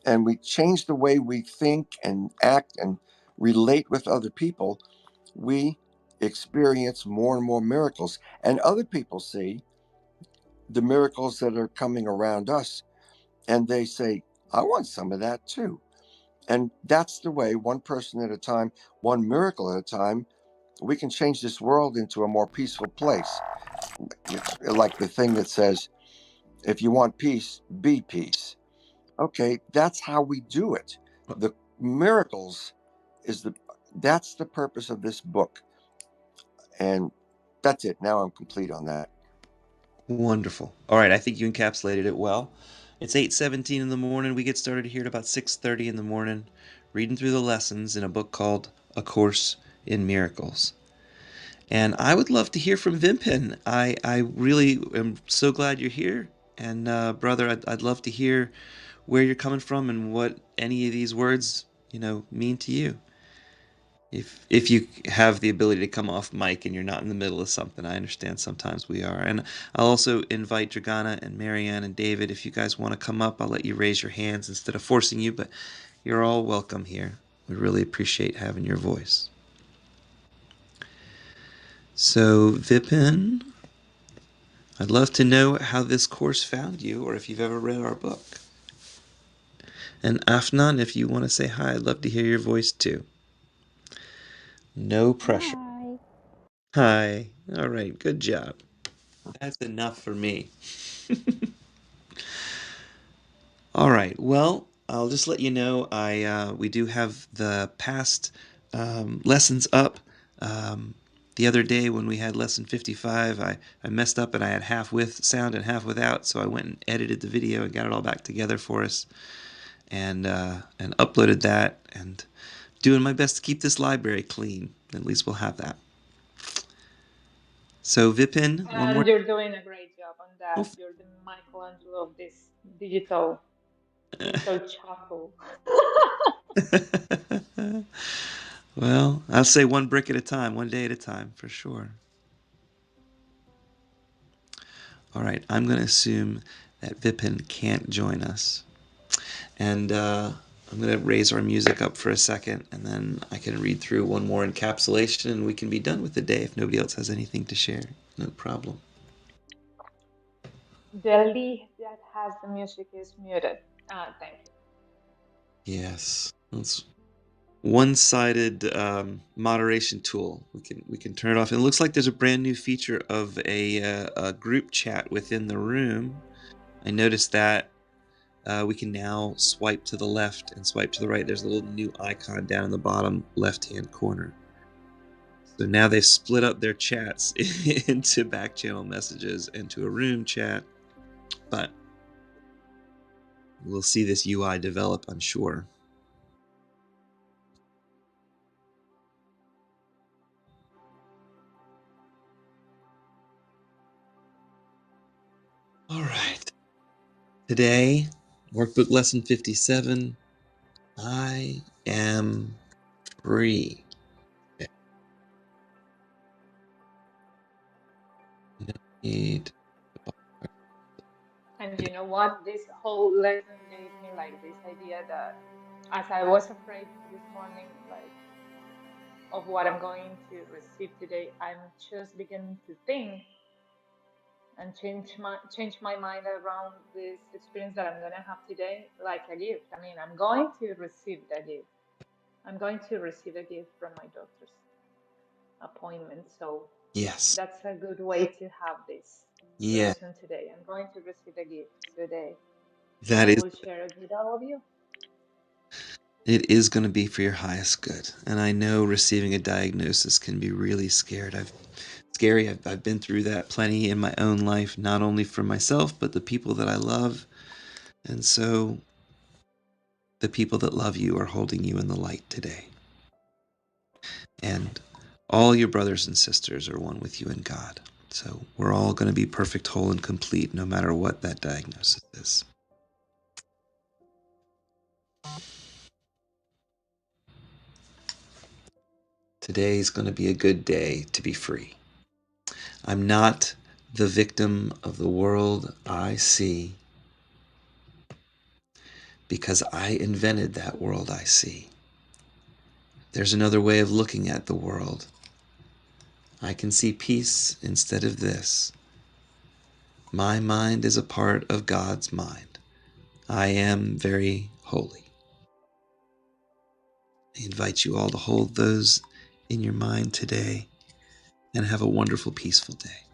and we change the way we think and act and relate with other people, we experience more and more miracles. And other people see the miracles that are coming around us and they say, I want some of that too. And that's the way, one person at a time, one miracle at a time, we can change this world into a more peaceful place. It's like the thing that says, if you want peace, be peace. Okay, that's how we do it. The miracles that's the purpose of this book. And that's it. Now I'm complete on that. Wonderful. All right, I think you encapsulated it well. It's 8:17 in the morning. We get started here at about 6:30 in the morning, reading through the lessons in a book called A Course in Miracles. And I would love to hear from Vimpin. I really am so glad you're here. And brother, I'd love to hear where you're coming from and what any of these words, mean to you. If you have the ability to come off mic and you're not in the middle of something, I understand sometimes we are. And I'll also invite Dragana and Marianne and David. If you guys want to come up, I'll let you raise your hands instead of forcing you, but you're all welcome here. We really appreciate having your voice. So, Vipin, I'd love to know how this course found you or if you've ever read our book. And Afnan, if you want to say hi, I'd love to hear your voice too. No pressure. Hi. Hi. All right. Good job. That's enough for me. All right. Well, I'll just let you know we do have the past lessons up. Um, the other day when we had lesson 55, I messed up and I had half with sound and half without, so I went and edited the video and got it all back together for us and uploaded that and doing my best to keep this library clean. At least we'll have that. So Vipin, one more. And you're doing a great job on that. Oh, You're the Michelangelo of this digital chapel. well, I'll say one brick at a time, one day at a time, for sure. All right, I'm going to assume that Vipin can't join us. And I'm going to raise our music up for a second, and then I can read through one more encapsulation, and we can be done with the day if nobody else has anything to share. No problem. The leaf that has the music is muted. Thank you. Yes, that's one-sided moderation tool. We can turn it off. It looks like there's a brand new feature of a group chat within the room. I noticed that we can now swipe to the left and swipe to the right. There's a little new icon down in the bottom left-hand corner. So now they've split up their chats into back channel messages and to a room chat. But we'll see this UI develop, I'm sure. All right. Today, workbook lesson 57, I am free. No need. And you know what? This whole lesson gave me like this idea that as I was afraid this morning, like of what I'm going to receive today, I'm just beginning to think and change my mind around this experience that I'm gonna have today like a gift. I mean, I'm going to receive the gift. I'm going to receive a gift from my doctor's appointment. So Yes. that's a good way to have this Yeah. lesson today. I'm going to receive a gift today, and That I is. will share it with all of you. It is going to be for your highest good. And I know receiving a diagnosis can be really scary. I've been through that plenty in my own life, not only for myself, but the people that I love. And so the people that love you are holding you in the light today. And all your brothers and sisters are one with you in God. So we're all going to be perfect, whole, and complete no matter what that diagnosis is. Today's going to be a good day to be free. I'm not the victim of the world I see because I invented that world I see. There's another way of looking at the world. I can see peace instead of this. My mind is a part of God's mind. I am very holy. I invite you all to hold those in your mind today and have a wonderful, peaceful day.